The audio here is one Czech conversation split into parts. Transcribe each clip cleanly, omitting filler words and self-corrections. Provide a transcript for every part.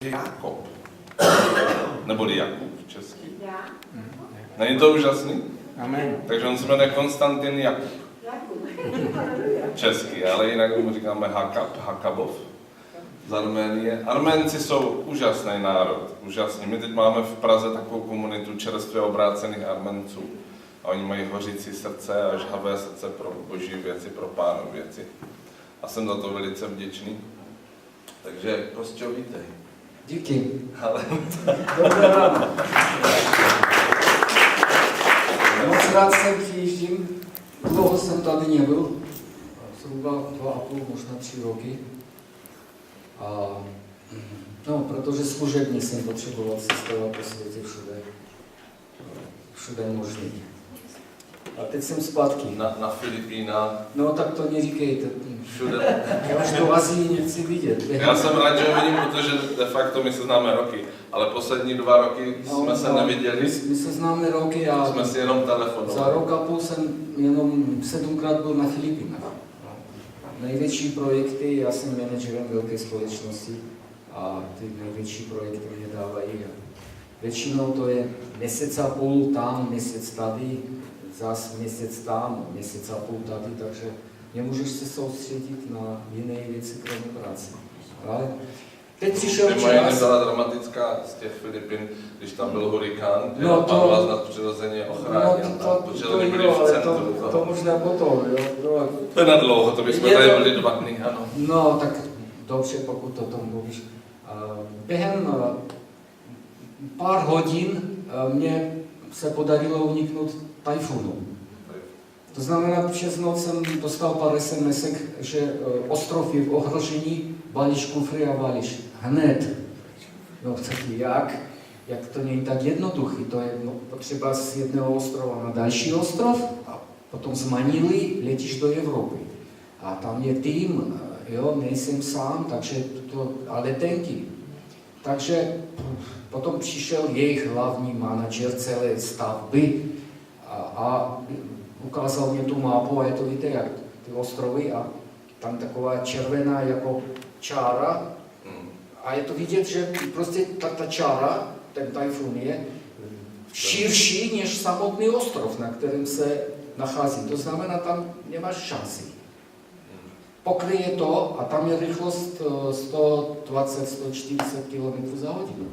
Jakob. Neboli Jakub česky. Není to úžasný? Amen. Takže on se jmenuje Konstantin Jakub. Česky, ale jinak mu říkáme Hakabov z Arménie. Arménci jsou úžasný národ, úžasný. My teď máme v Praze takovou komunitu čerstvě obrácených Arménců. A oni mají hořící srdce a žhavé srdce pro boží věci, pro Pánovi věci. A jsem za to velice vděčný. Takže, Kostťo, vítej. Díky. Ale... Dobré ráno. Moc rád sem přijíždím. Dlouho jsem tady nebyl. Zhruba 2,5, možná 3 roky. A, no, protože služebně jsem potřeboval cestovat po světě všude možný. A teď jsem zpátky. Na Filipínách. No tak to neříkejte. Všude. Já už do Azii nechci vidět. Já jsem rád, že ho vidím, protože de facto my se známe roky, ale poslední 2 roky jsme se neviděli. My se známe roky a jsme si jenom telefonovali. za rok a půl jsem jenom 7krát byl na Filipínách. Největší projekty, já jsem manažerem velké společnosti a ty největší projekty mě dávají. Většinou to je 1,5 měsíce tam, měsíc tady, zás měsíc tam, 1,5 měsíce tady, takže nemůžeš se soustředit na jiné věci kromě práce. Ale teď přišel čas. Moje nebyla dramatická z těch Filipin, když tam byl hurikán, no Pán vás nadpřirozeně ochránil. No to možná potom, jo. To je nadlouho, to bychom tady byli 2 dny, ano. No, tak dobře, pokud o tom mluvíš. Během pár hodin mně se podarilo uniknout tajfunu. To znamená, přes noc jsem dostal pár SMS, že ostrov je v ohrožení, balíš kufry a balíš hned. No taky jak to není tak jednoduchý, to je potřeba z jedného ostrova na další ostrov a potom z Manily letíš do Evropy. A tam je tým, jo, nejsem sám, takže to, a letenky. Takže potom přišel jejich hlavní manažer celé stavby a ukázal mě tu mapu a je to, víte, jak ty ostrovy a tam taková červená jako čára a je to vidět, že prostě ta čára, ten tajfun je širší než samotný ostrov, na kterém se nachází. To znamená, tam nemáš šanci. Pokryje to a tam je rychlost 120-140 km za hodinu.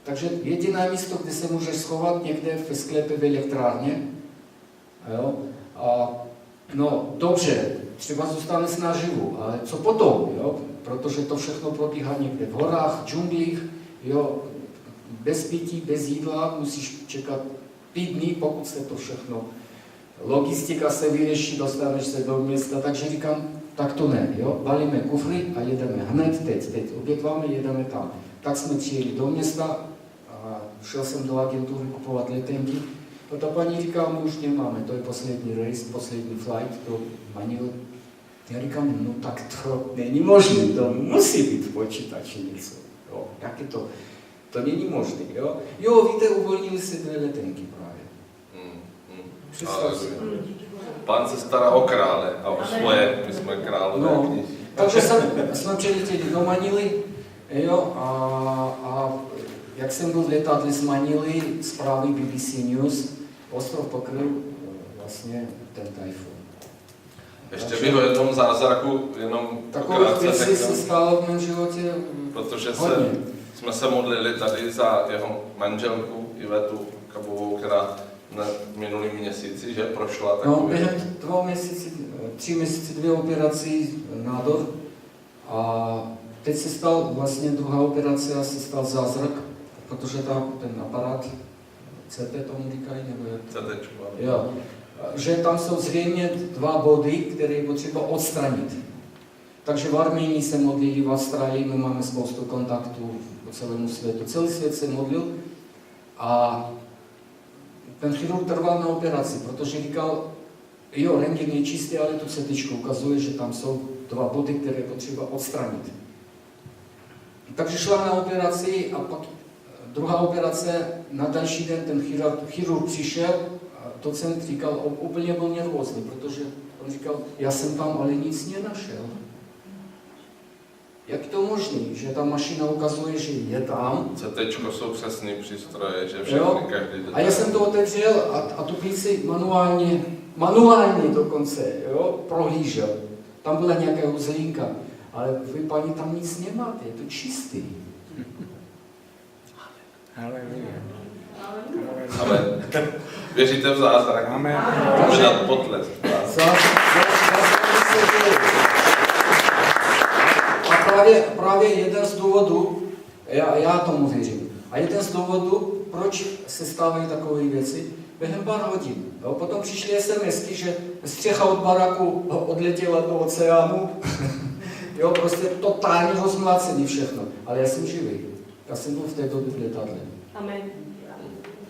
Takže jediné místo, kde se můžeš schovat, někde ve sklepě v elektrárně. Jo? A, no dobře, třeba zůstaneš naživu, ale co potom? Jo? Protože to všechno probíhá někde v horách, v džunglích, jo? Bez pití, bez jídla, musíš čekat 5 dní, pokud se to všechno. Logistika se vyřeší, dostaneš se do města, takže říkám, tak to ne, jo? Balíme kufry a jedeme hned teď obětváme, jedeme tam. Tak jsme přijeli do města a šel jsem do agentury kupovat letenky. A ta paní říká, my už nemáme, to je poslední race, poslední flight do Manily. Já říkám, no tak to není možné, to musí být v počítači něco. Jo, jak je to? To není možné, jo? Jo, víte, uvolnili se 2 letenky právě. Představ si. Pán se stará o krále a o svoje, my jsme králové. No, takže jsme přiletěli do Manily, jo, a jak jsem byl v letadle z Manily, zprávy BBC News, ostrov pokryl vlastně ten tajfun. Ještě bych o jednom zázraku jenom takových věcí se stalo v mém životě protože hodně. jsme se modlili tady za jeho manželku Ivetu Kabovou, která na minulý měsíci, že prošla takový... No, během 3 měsíce 2 operací nádor a teď se stal vlastně druhá operace a se stal zázrak, protože ten aparát CT tomu říkají, nebo jak? CT. Jo. Že tam jsou zřejmě 2 body, které je potřeba odstranit. Takže v Arménii se modlili, v Austrálii my máme spoustu kontaktů po celému světu. Celý svět se modlil a ten chirurg trval na operaci, protože říkal, jo, rentgen je čistý, ale to CT ukazuje, že tam jsou 2 body, které je potřeba odstranit. Takže šla na operaci a pak druhá operace, na další den ten chirurg přišel a docent říkal, úplně byl nervózní, protože on říkal, já jsem tam ale nic nenašel. Jak to možné, že ta mašina ukazuje, že je tam? CTčko jsou přesný přístroje, že Jo. všechny každý A já jsem to otevřel a tu píci manuálně dokonce, jo, prohlížel. Tam byla nějaká uzlinka, ale vy, paní, tam nic nemáte, je to čistý. Haleluja. Amen. Věříte v zázrak? Amen. Můžeme dát potlesk. A právě jeden z důvodů, já tomu věřím, a jeden z důvodů, proč se stávají takové věci, během pár hodin. Jo, potom přišly SMSky, že střecha od baráku odletěla do oceánu. Jo, prostě totální rozmlácení všechno. Ale já jsem živý. Já jsem byl v té době v letadle. Amen.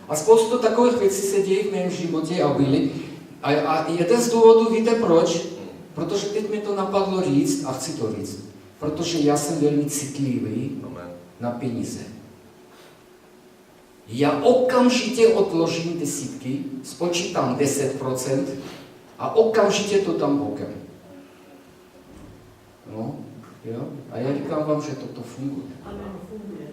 A spoustu takových věcí se dějí v mém životě a byly. A jeden z důvodů, víte proč? Protože teď mi to napadlo říct a chci to říct. Protože já jsem velmi citlivý Amen. na peníze. Já okamžitě odložím desítky, spočítám 10% a okamžitě to dám bokem. No, jo? A já říkám vám, že toto funguje. Amen. Funguje.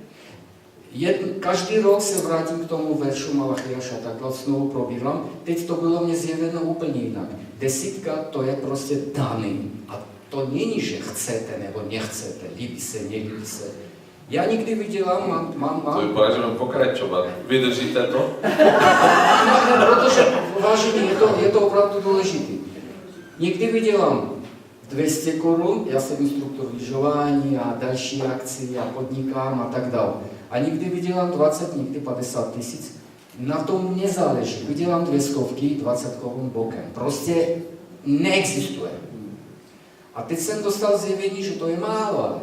Každý rok se vrátím k tomu veršu Malachiáša, takhle znovu probírám. Teď to bylo mě zjeveno úplně jinak. Desítka to je prostě daný. A to není, že chcete nebo nechcete, líbí se, nelíbí se. Já nikdy vydělám, mám. To vypadá, že mám pokračovat. Vydržíte to? Ne, protože vážení, je to opravdu důležité. Někdy vydělám 200 korun, já jsem instruktor lyžování a další akci a podnikám a tak dále. A někdy vydělám 20, někdy 50 tisíc. Na tom nezáleží. Vydělám 200, 20 korun bokem. Prostě neexistuje. A teď jsem dostal zjevení, že to je málo.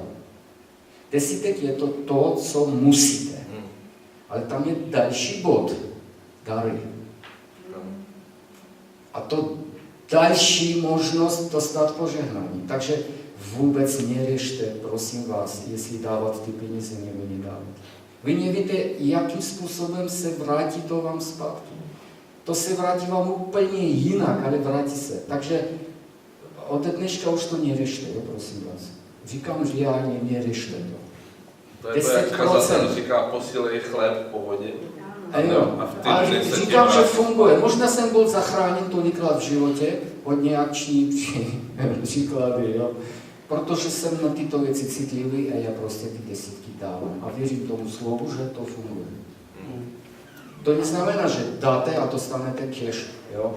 Desítek je to, co musíte. Ale tam je další bod. Dary. A to další možnost dostat požehnání. Takže vůbec neřešte, prosím vás, jestli dávat ty peníze nebo nedávat. Vy nevíte, jakým způsobem se vrátí to vám zpátky. To se vrátí vám úplně jinak, ale vrátí se. Takže od dneška už to neřešte, jo, prosím vás. Říkám, že já neřešte to. To je to, jak kazatel říká, posílej chléb po vodě. A říkám, že funguje. Možná jsem byl zachráněn tolikrát v životě, hodně akční příklady, jo. Protože jsem na tyto věci citlivý a já prostě ty desítky dávám. A věřím tomu slovu, že to funguje. To neznamená, že dáte a dostanete cash, jo,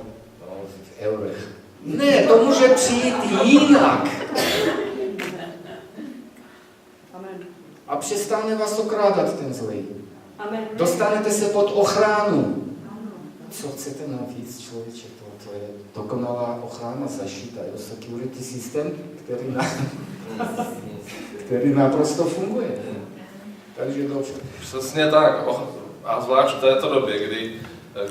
v eurech. Ne, to může přijít jinak. A přestane vás okrádat ten zlý. Dostanete se pod ochranu. Co chcete navíc, člověče? To je dokonalá ochrana zašita, jo, security systém, který naprosto funguje. Takže dobře. Přesně tak. A zvlášť v této době, kdy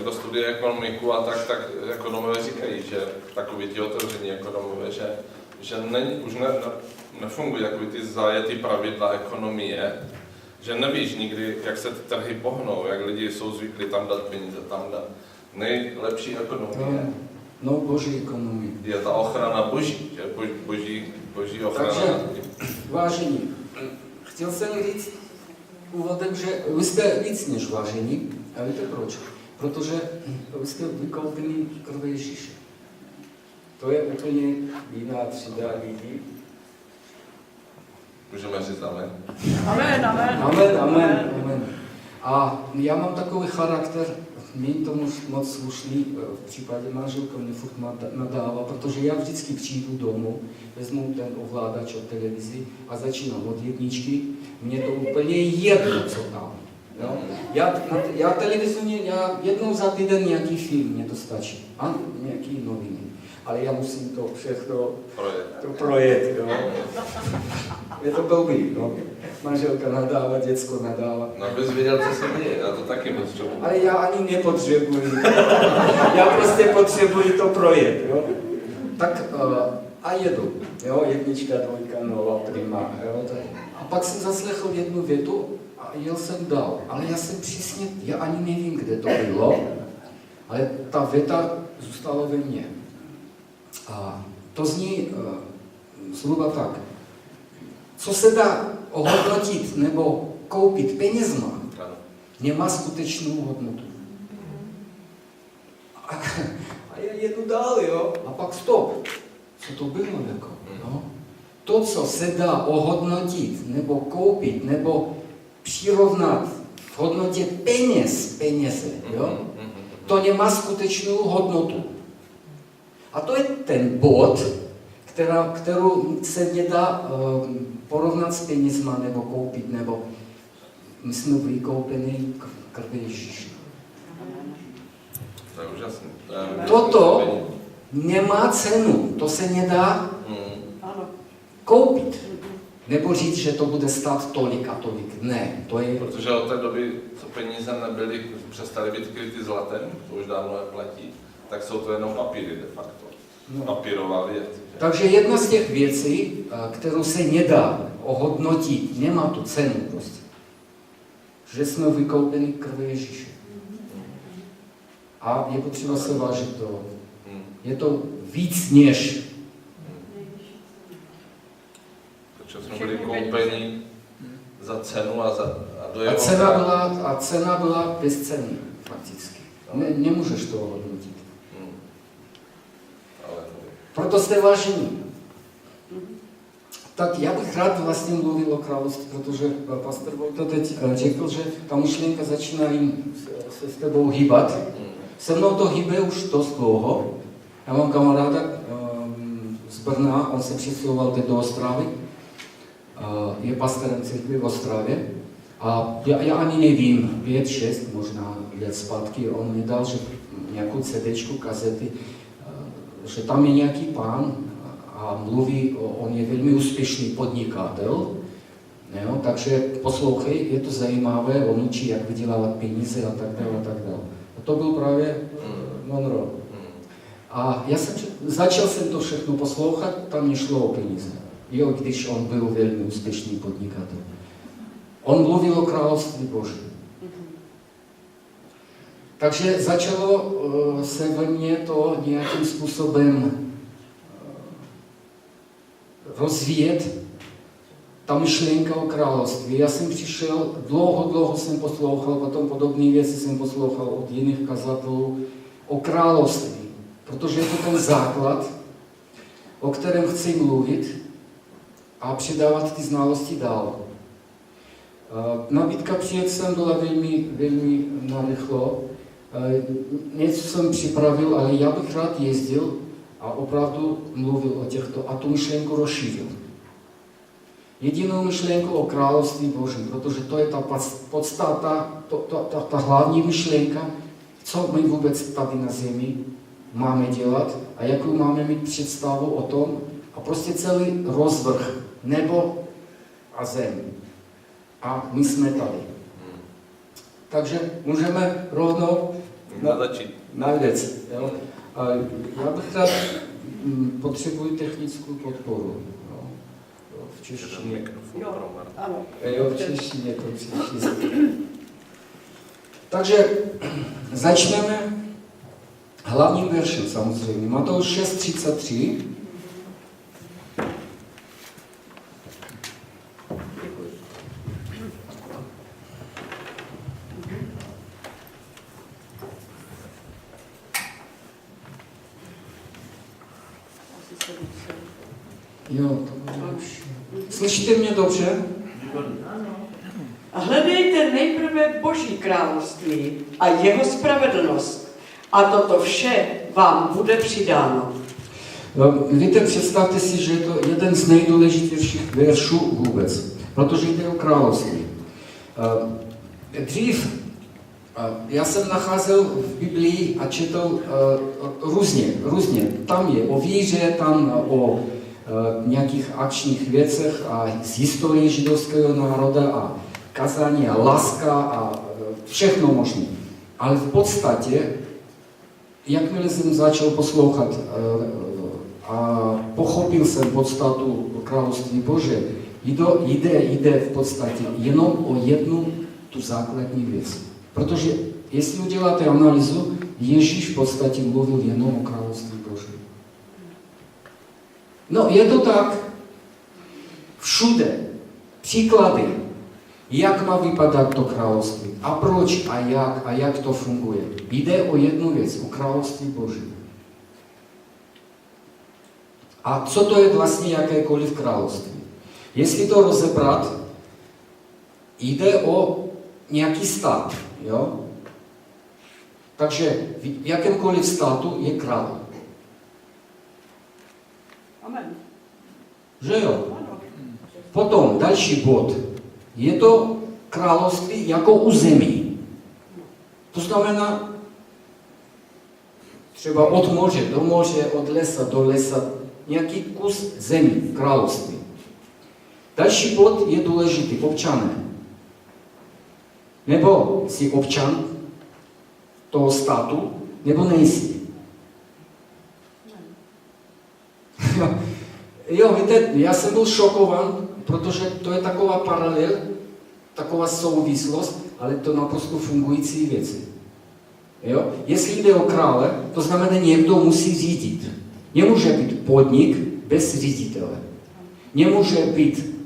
kdo studuje ekonomiku a tak ekonomové říkají, že takový ti otevření ekonomové, že už nefungují takový ty zajetý pravidla ekonomie, že nevíš nikdy, jak se ty trhy pohnou, jak lidi jsou zvyklí tam dát peníze, tam dát. Nejlepší ekonomie no boží ekonomie. je ta ochrana boží, že? Boží ochrana. Takže, vážení, chtěl jsem říct úvodem, že vy jste víc než vážení. A víte proč? Protože vy jste vykoupení krve Ježíše. To je úplně jiná třída lidí. Můžeme říct amen. Amen, amen. Amen, amen, amen. A já mám takový charakter, není to moc slušný, v případě manželka mě furt nadává, protože já vždycky přijdu domů, vezmu ten ovládač od televizi a začínám od jedničky, mně to úplně jedno, co tam. Jo? Já televizi, já jednou za týden nějaký film, mě to stačí, a nějaký noviny. Ale já musím to všechno projet. Jo? Je to blbý, no. Manželka nadává, děcko nadává. No, abys věděl, co se děje, já to taky potřebuji. Ale já ani nepotřebuji. Já prostě potřebuji to projet, jo. Tak a jedu, jo, jednička, dvojka, nula, prima, jo. A pak jsem zaslechl jednu větu a jel jsem dál. Ale já jsem přesně, já ani nevím, kde to bylo, ale ta věta zůstala ve mně. A to zní zhruba tak. co se dá ohodnotit nebo koupit penězma, Ano. nemá skutečnou hodnotu. A já jedu dál, jo? A pak stop. Co to bylo jako? No? To, co se dá ohodnotit, nebo koupit, nebo přirovnat v hodnotě peněze, jo? To nemá skutečnou hodnotu. A to je ten bod, kterou se nedá porovnat s penězma, nebo koupit, nebo my jsme vykoupeni krví Ježíše. To je úžasné. Toto nemá cenu, to se nedá Ano. koupit. Nebo říct, že to bude stát tolik a tolik. Ne, to je... Protože od té doby, co peníze nebyly, přestaly být kryty zlatem, to už dávno neplatí, tak jsou to jenom papíry de facto. No. Papírová věc. Takže jedna z těch věcí, kterou se nedá ohodnotit, nemá tu cenu prostě. Že jsme vykoupeni krví Ježíše. A je potřeba se vážit toho. Je to víc než. Protože jsme byli koupeni za cenu a do jeho A cena byla bez ceny, fakticky. Nemůžeš to ohodnotit. Proto jste vážení. Tak já bych rád vlastně mluvil o království, protože pastor Vojta teď řekl, že ta myšlenka začíná jim se s tebou hýbat. Se mnou to hýbe už dost dlouho. Já mám kamaráda z Brna, on se přistěhoval teď do Ostravy. Je pastorem církve v Ostravě. A já ani nevím, 5, 6 možná let zpátky, on mi dal že nějakou CDčku, kazety, že tam je nějaký pán a mluví, on je velmi úspěšný podnikatel, jo, takže poslouchej, je to zajímavé, on učí, jak vydělávat peníze a tak dále, a tak dále. A to byl právě Monroe. A začal jsem to všechno poslouchat, tam nešlo o peníze, jo, když on byl velmi úspěšný podnikatel. On mluvil o království Božím. Takže začalo se ve mně to nějakým způsobem rozvíjet, ta myšlenka o království. Já jsem přišel, dlouho jsem poslouchal, potom podobné věci jsem poslouchal od jiných kazatelů o království, protože je to ten základ, o kterém chci mluvit a předávat ty znalosti dál. Nabídka přijet sem byla velmi narychlo. Něco jsem připravil, ale já bych rád jezdil a opravdu mluvil o těchto a tu myšlenku rozšířil. Jedinou myšlenku o království Božím, protože to je ta podstata, ta hlavní myšlenka, co my vůbec tady na zemi máme dělat a jakou máme mít představu o tom a prostě celý rozvrh, nebo a zem. A my jsme tady. Takže můžeme rovnou na věc. Jo? Já bych rád, potřebuji technickou podporu. Jo? V češtině. Jo, v češtině to přečíst. Takže začneme hlavním veršem samozřejmě. Matouš 6:33. Jo, to bude už. Slyšíte mě dobře? Hledejte nejprve Boží království a jeho spravedlnost a toto vše vám bude přidáno. Víte, představte si, že je to jeden z nejdůležitějších veršů vůbec, protože jde o království. Dřív já jsem nacházel v Biblii a četl různě. Tam je o víře, tam o nějakých akčních věcech a z historie židovského národa a kazání a láska a všechno možné. Ale v podstatě, jakmile jsem začal poslouchat a pochopil jsem podstatu království Bože, jde v podstatě jenom o jednu tu základní věc. Protože jestli uděláte analýzu, Ježíš v podstatě mluvil jenom o království Božím. No, je to tak všude. příklady, jak má vypadat to království a proč a jak to funguje. Jde o jednu věc, o království Boží. A co to je vlastně jakékoliv království? Jestli to rozebrat, jde o nějaký stát. Jo? Takže v jakémkoliv státu je král. Amen. Že jo? Ano. Potom další bod. Je to království jako území. To znamená třeba od moře do moře, od lesa do lesa, nějaký kus zemí, království. Další bod je důležitý, občané. Nebo jsi občan toho státu, nebo nejsi. Jo, víte, já jsem byl šokovan, protože to je taková paralel, taková souvislost, ale to naprosto fungující věci. Jo? Jestli jde o krále, to znamená, někdo musí řídit. Nemůže být podnik bez ředitele. Nemůže být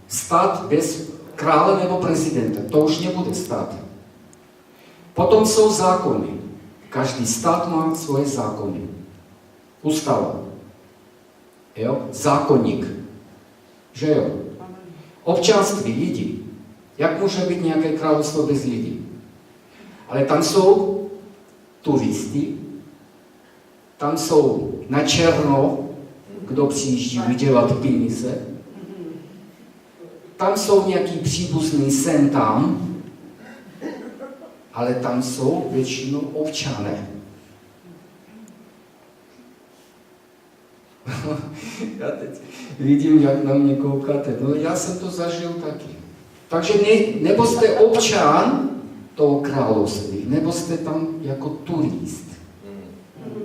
stát bez krále nebo prezidenta. To už nebude stát. Potom jsou zákony. Každý stát má svoje zákony. Ústava. Jo? Zákonník. Že jo? Občanství lidí. Jak může být nějaké královstvo bez lidí? Ale tam jsou turisti, tam jsou na černo, kdo přijíždí vydělat peníze, tam jsou nějaký příbuzný sem tam, ale tam jsou většinou občané. Já teď vidím, jak na mě koukáte. No já jsem to zažil taky. Takže nebo jste občan toho království, nebo jste tam jako turist.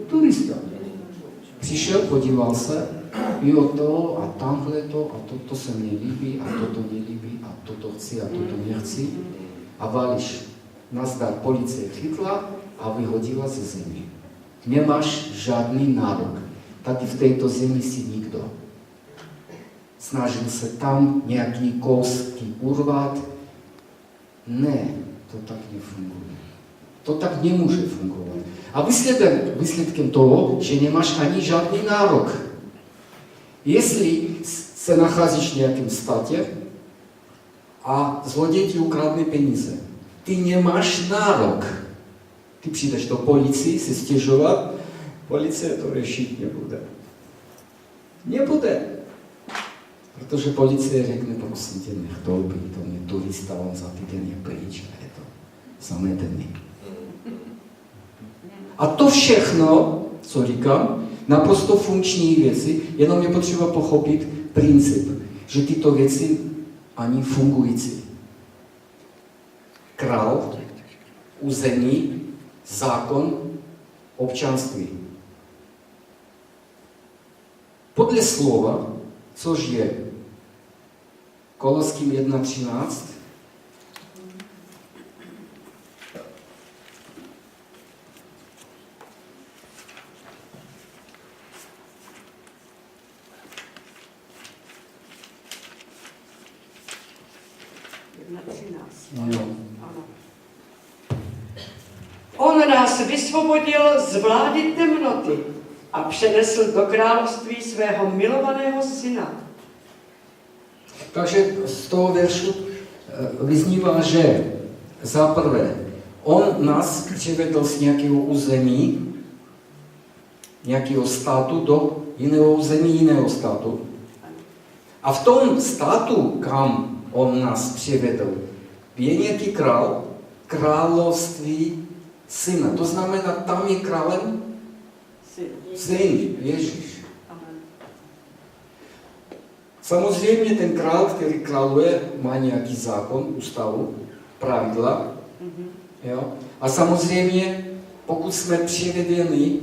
Turista. Přišel, podíval se, jo to a tamhle to a to se mně líbí a toto nelíbí a toto chci a toto nechci. A valíš. Nazdar, policie chytla a vyhodila ze země. Nemáš žádný nárok. Tady v této zemi si nikdo. Snažil se tam nějaký kousky urvat. Ne, to tak nefunguje. To tak nemůže fungovat. A výsledkem toho, že nemáš ani žádný nárok. Jestli se nacházíš v nějakém státě a zloděj ti ukradne peníze, ty nemáš nárok. Ty přijdeš do policie se stěžovat, policie to řešit nebude. Nebude. Protože policie řekne, prosím tě, nech to být, on je turista, on za týden je pryč a je to zametený. A to všechno, co říkám, naprosto funkční věci, jenom je potřeba pochopit princip, že tyto věci ani fungující. Král, území, zákon, občanství. Podle slova, což je Koloským 1.13, On nás vysvobodil z vlády temnoty a přenesl do království svého milovaného syna. Takže z toho veršu vyznívá, že za prvé, on nás přivedl z nějakého území, nějakého státu do jiného území, jiného státu. A v tom státu, kam on nás přivedl, je nějaký král, království syna. To znamená, tam je králem syn, Ježíš. Samozřejmě ten král, který králuje, má nějaký zákon, ústavu, pravidla. Jo? A samozřejmě, pokud jsme přivedeni,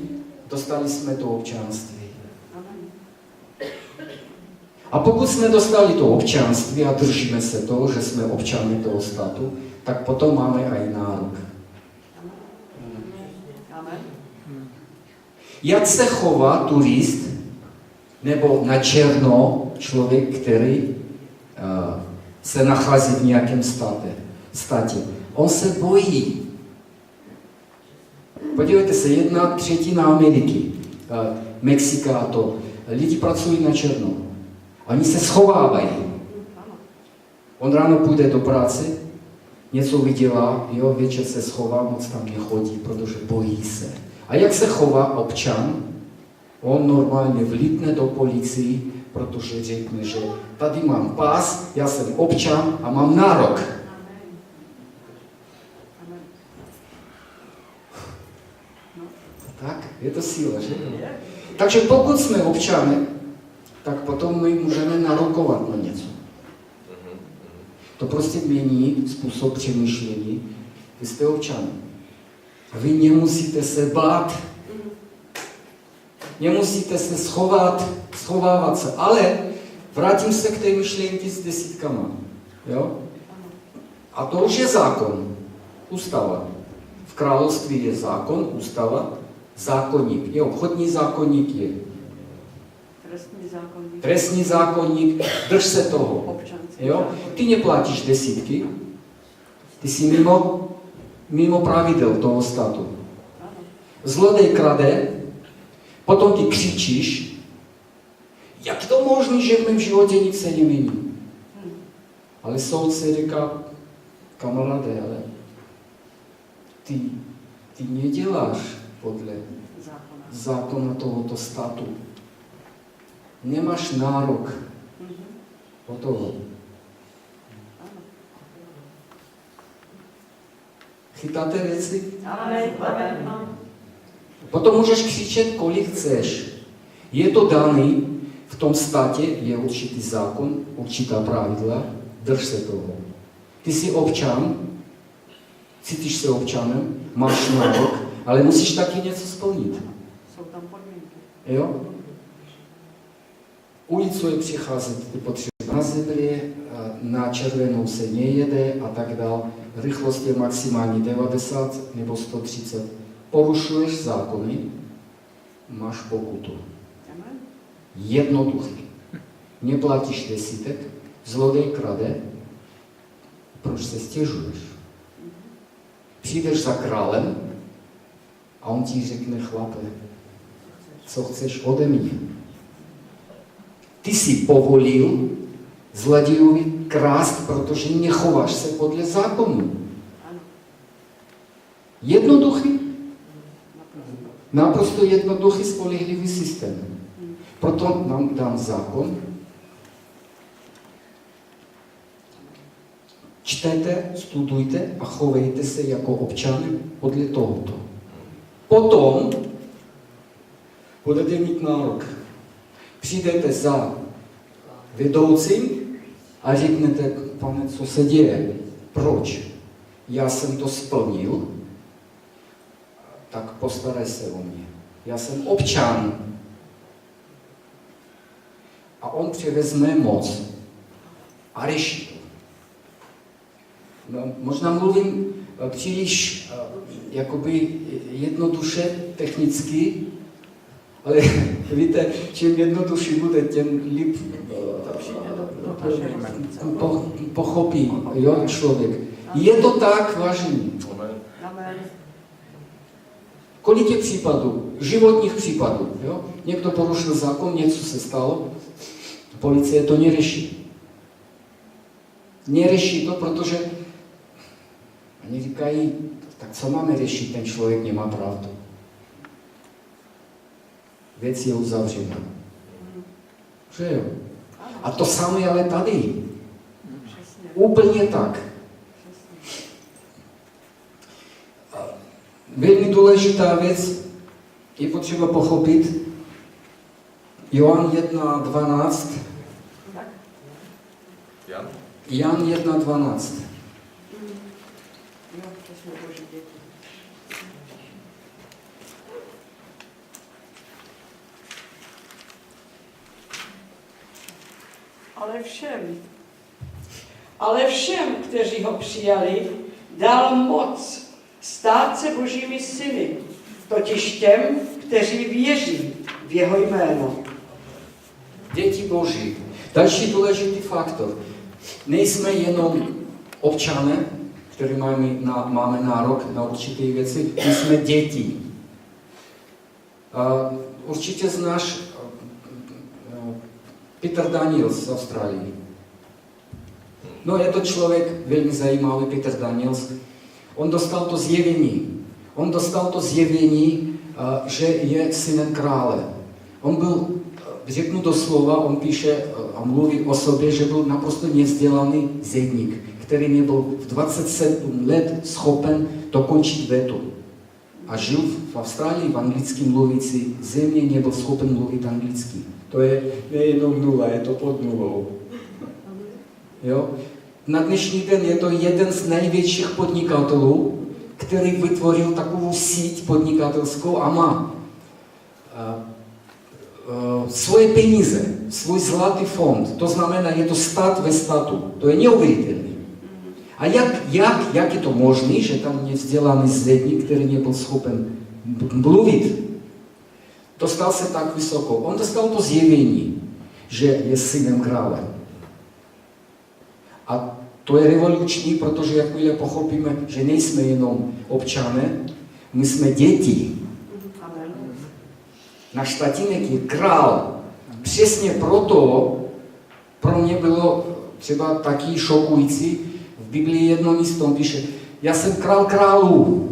dostali jsme to občanství. A pokud jsme dostali to občanství a držíme se toho, že jsme občany toho státu, tak potom máme i nárok. Jak se chová turist nebo na černo člověk, který se nachází v nějakém státě. On se bojí. Podívejte se, 1/3 Ameriky, Mexika a to. Lidi pracují na černo. Oni se schovávají. On ráno půjde do práce, něco vydělá, jo, večer se schová, moc tam nechodí, protože bojí se. A jak se chová občan? On normálně vlítne do policii, protože řekne, že tady mám pás, já jsem občan a mám nárok. Tak, je to síla, že? Takže pokud jsme občané, tak potom my můžeme narokovat na něco. To prostě mění způsob přemýšlení. Vy jste občan. Vy nemusíte se bát. Nemusíte se schovávat se. Ale vrátím se k té myšlenky s desítkama. Jo? A to už je zákon. Ústava. V království je zákon, ústava, zákonník. Je obchodní zákonník, je trestní zákonník, drž se toho. Jo? Ty neplatíš desítky, ty jsi mimo pravidel toho státu. Zlodej krade, potom ty křičíš, jak to možné, že v mém životě nic se nemění. Ale soudce říká, kamaráde, ale ty neděláš podle zákona tohoto státu. Nemáš nárok o toho. Chytáte věci? Potom můžeš křičet, kolik chceš. Je to daný, v tom státě je určitý zákon, určitá pravidla, drž se toho. Ty jsi občan, cítíš se občanem, máš nárok, ale musíš taky něco splnit. Jsou tam podmínky. Jo? Ulicu je přicházet, je potřeba na zebře, na červenou se nejede a tak dále. Rychlost je maximální 90 nebo 130. Porušuješ zákony, máš pokutu. Jednoduchý. Neplatíš desítek, zlodej krade, proč se stěžuješ? Přijdeš za králem a on ti řekne, chlape, co chceš ode mě? Ty jsi povolil zlodějovi krást, protože nechováš se podle zákonu. Jednoduchý, naprosto jednoduchý, spolehlivý systém. Proto nám dám zákon. Čtete, studujte a chovejte se jako občany podle tohoto. Potom budete mít nárok. Přijdete za vedoucím a řeknete, pane, co se děje? Proč? Já jsem to splnil, tak postaraj se o mě. Já jsem občan. A on převezme moc a řeší to. No, možná mluvím příliš jakoby jednoduše, technicky, ale víte, čím jednodušší bude, tím líp pochopí člověk. Je to tak, vážení. Kolik je případů, životních případů, jo? Někdo porušil zákon, něco se stalo, policie to neřeší. Neřeší to, protože oni říkají, tak co máme řešit, ten člověk nemá pravdu. Věc je uzavřena. Že jo? A to samé ale tady. Úplně tak. Velmi důležitá věc je potřeba pochopit. Johan 1.12. Jan 1.12. Ale všem, kteří ho přijali, dal moc stát se božími syny, totiž těm, kteří věří v jeho jméno. Děti boží. Další důležitý faktor. nejsme jenom občané, kteří máme nárok na určité věci, my jsme děti. Určitě znáš Peter Daniels z Austrálie. No je to člověk velmi zajímavý, Peter Daniels. On dostal to zjevení. Že je synem krále. On byl, řeknu doslova, on píše a mluví o sobě, že byl naprosto nevzdělaný zedník, který nebyl v 27 let schopen dokončit větu. A žil v Austrálii, v anglicky mluvící země, nebyl schopen mluvit anglicky. To je nejenom nula, je to pod nulou. Jo? Na dnešní den je to jeden z největších podnikatelů, který vytvořil takovou síť podnikatelskou a má svoje peníze, svůj zlatý fond. To znamená, je to stát ve státu. To je neuvěřitelné. A jak je to možné, že tam nevzdělaný zedník, který nebyl schopen mluvit, dostal se tak vysoko. On dostal to zjevení, že je synem krále. A to je revoluční, protože jakmile pochopíme, že nejsme jenom občané, my jsme děti. Náš tatínek je král. Přesně proto pro mě bylo třeba taky šokující. V Biblii jedno místo on píše, já jsem král králů.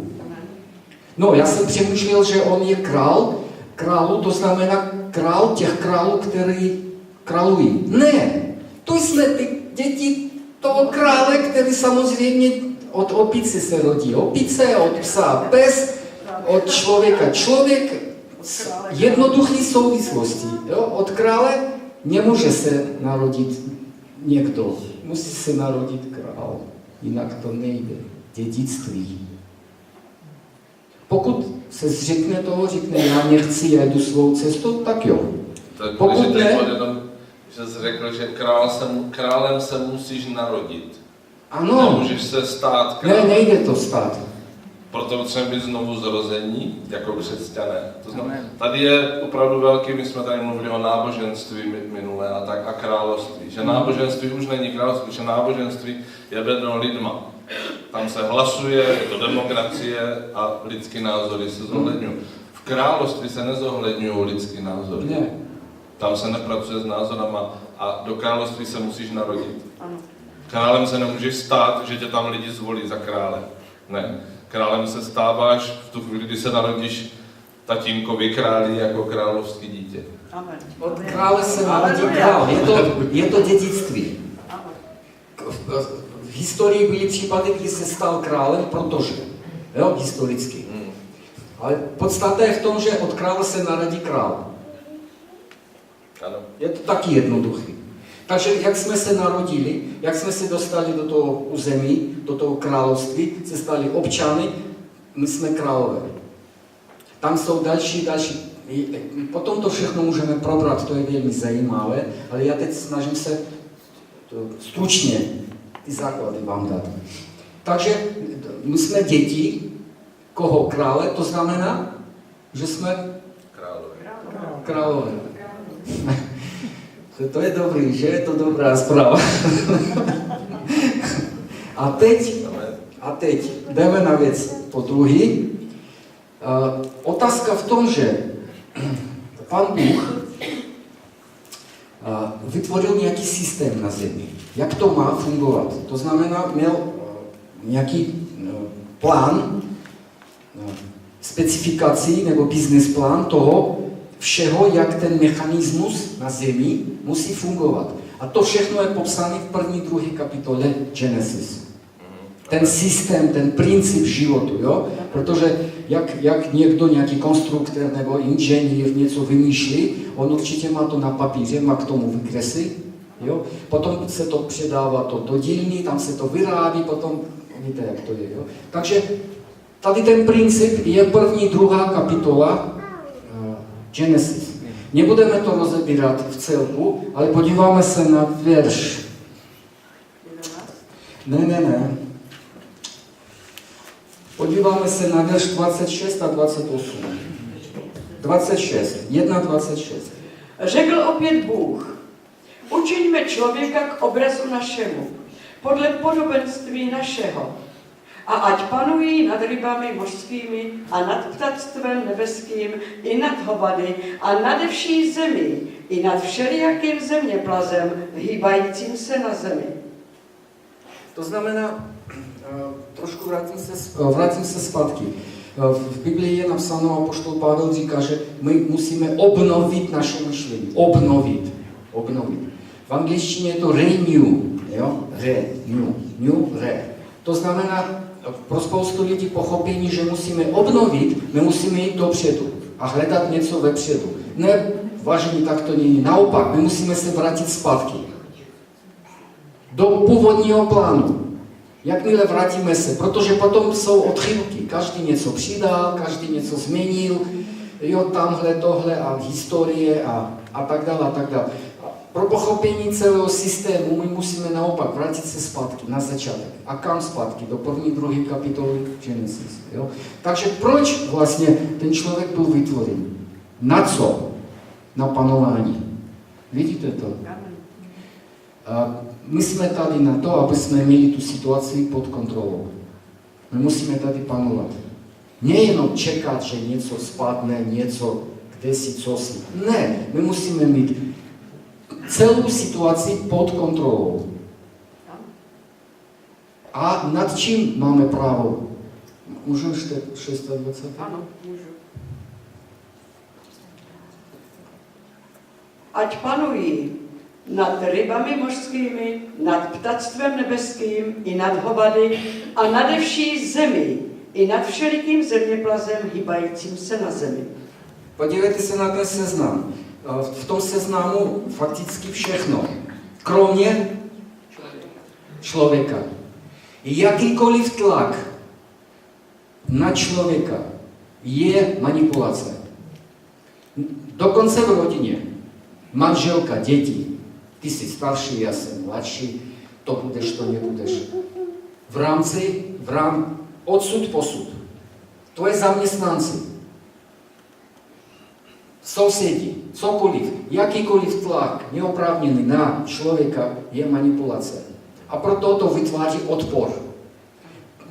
No, já jsem přemýšlel, že on je král králů, to znamená král těch králů, který králují. Ne, to jsme ty děti toho krále, který samozřejmě od opice se rodí. Opice, od psa, pes, od člověka. Člověk z jednoduché souvislosti. Jo? Od krále nemůže se narodit někdo. Musí se narodit král. Jinak to nejde. Dědictví. Pokud se zřekne toho, řekne, já nechci, já jdu svou cestou, tak jo. Pokud ne, že jsi řekl, že králem se musíš narodit. Ano. Nemůžeš se stát králem. Ne, nejde to stát. Proto musíme být znovu zrození jako křesťané. To znamená, tady je opravdu velký, my jsme tady mluvili o náboženství minulé a království. Že náboženství už není království, že náboženství je vedeno lidma. Tam se hlasuje, je to demokracie a lidský názory se zohledňují. V království se nezohledňují lidský názory. Ne. Tam se nepracuje s názorama a do království se musíš narodit. Králem se nemůžeš stát, že tě tam lidi zvolí za krále. Ne. Králem se stáváš v tu chvíli, kdy se narodíš tatínkovi králi jako královský dítě. Amen. Od krále se narodí král. Je to dědictví. V historii byly případy, kdy se stal králem, protože, jo, historicky. Ale podstata je v tom, že od krále se narodí král. Ano. Je to taky jednoduché. Takže jak jsme se narodili, jak jsme se dostali do toho území, do toho království, se stali občany, my jsme králové. Tam jsou další. Potom to všechno můžeme probrat, to je velmi zajímavé, ale já teď snažím se stručně ty základy vám dát. Takže my jsme děti, koho? Krále, to znamená, že jsme králové. To je dobrý, že? Je to dobrá zpráva. A teď jdeme na věc po druhý. Otázka v tom, že Pán Bůh vytvořil nějaký systém na zemi. Jak to má fungovat? To znamená, měl nějaký plán, specifikací nebo business plán toho všeho, jak ten mechanismus na zemi musí fungovat. A to všechno je popsané v první, druhé kapitole Genesis. Ten systém, ten princip životu, jo? Protože jak někdo, nějaký konstruktor nebo inženýr něco vymýšlí, on určitě má to na papíře, má k tomu vykresy, jo? Potom se to předává do dílny, tam se to vyrábí, potom víte, jak to je. Jo? Takže tady ten princip je první, druhá kapitola Genesis. Nebudeme to rozebírat v celku, ale podíváme se na verš. Ne. Podíváme se na verš 26 a 28. 26. 1.26. Řekl opět Bůh, učiňme člověka k obrazu našemu, podle podobenství našeho. A ať panují nad rybami mořskými a nad ptactvem nebeským i nad hovady a nade vší zemí i nad všelijakým zeměplazem hýbajícím se na zemi. To znamená, trošku vrátím se zpátky. V Biblii je napsáno, apoštol Pavel říká, že my musíme obnovit naše myšlení. Obnovit. V angličtině je to renew. Jo? Re. To znamená pro spoustu lidí pochopení, že musíme obnovit, my musíme jít dopředu a hledat něco vepředu. Ne, vážení, tak to není. Naopak, my musíme se vrátit zpátky. Do původního plánu. Jakmile vrátíme se, protože potom jsou odchylky. Každý něco přidal, každý něco změnil, jo, tamhle, tohle a historie a tak dále, a tak dále. Pro pochopení celého systému my musíme naopak vrátit se zpátky, na začátek. A kam zpátky? Do 1. 2. kapitoly Genesis. Jo? Takže proč vlastně ten člověk byl vytvořen? Na co? Na panování. Vidíte to? My jsme tady na to, aby jsme měli tu situaci pod kontrolou. My musíme tady panovat. Nejenom čekat, že něco spadne, něco, kde si, co si. Ne, my musíme mít celou situaci pod kontrolou. A nad čím máme právo? Můžu ještě 26? Ano, můžu. Ať panují nad rybami mořskými, nad ptactvem nebeským i nad hovady a nade vší zemi i nad všelikým zeměplazem hýbajícím se na zemi. Podívejte se na ten seznam. V tom seznamu fakticky všechno, kromě člověka. Jakýkoliv tlak na člověka je manipulace. Dokonce v rodině. Manželka, děti. Ty jsi starší, já jsem mladší, to budeš, to nebudeš. V rámci odsud posud. Tvoje zaměstnanci, sousedi, cokoliv, jakýkoliv tlak neoprávněný na člověka je manipulace. A proto to vytváří odpor.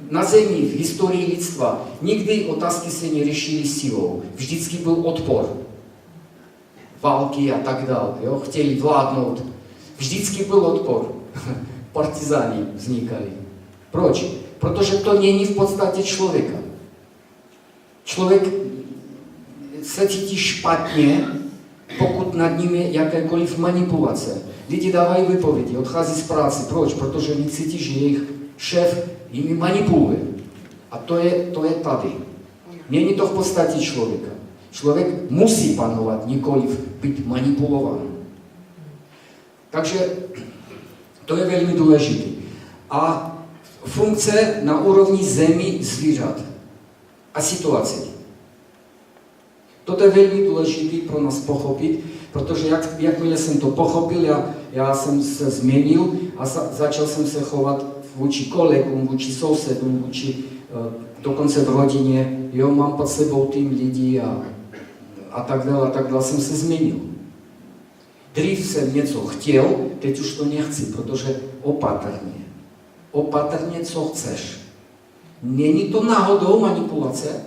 Na zemi, v historii lidstva, nikdy otázky se neřešily silou. Vždycky byl odpor. Války a tak dále. Jo? Chtěli vládnout. Vždycky byl odpor. Partizáni vznikali. Proč? Protože to není v podstatě člověka. Člověk se cítí špatně, pokud nad ním je jakékoliv manipulace. Lidi dávají vypovědi, odchází z práce. Proč? Protože oni cítí, že jejich šéf jimi manipuluje. A to je tady. Není to v podstatě člověka. Člověk musí panovat, nikoliv být manipulován. Takže to je velmi důležité. A funkce na úrovni zemi zvířat a situace. Toto je velmi důležité pro nás pochopit, protože jakmile jsem to pochopil, já jsem se změnil a začal jsem se chovat vůči kolegům, vůči sousedům, dokonce v rodině. Jo, mám pod sebou tým lidí a tak dále jsem se změnil. Dřív jsem něco chtěl, teď už to nechci, protože opatrně, co chceš. Není to náhodou manipulace?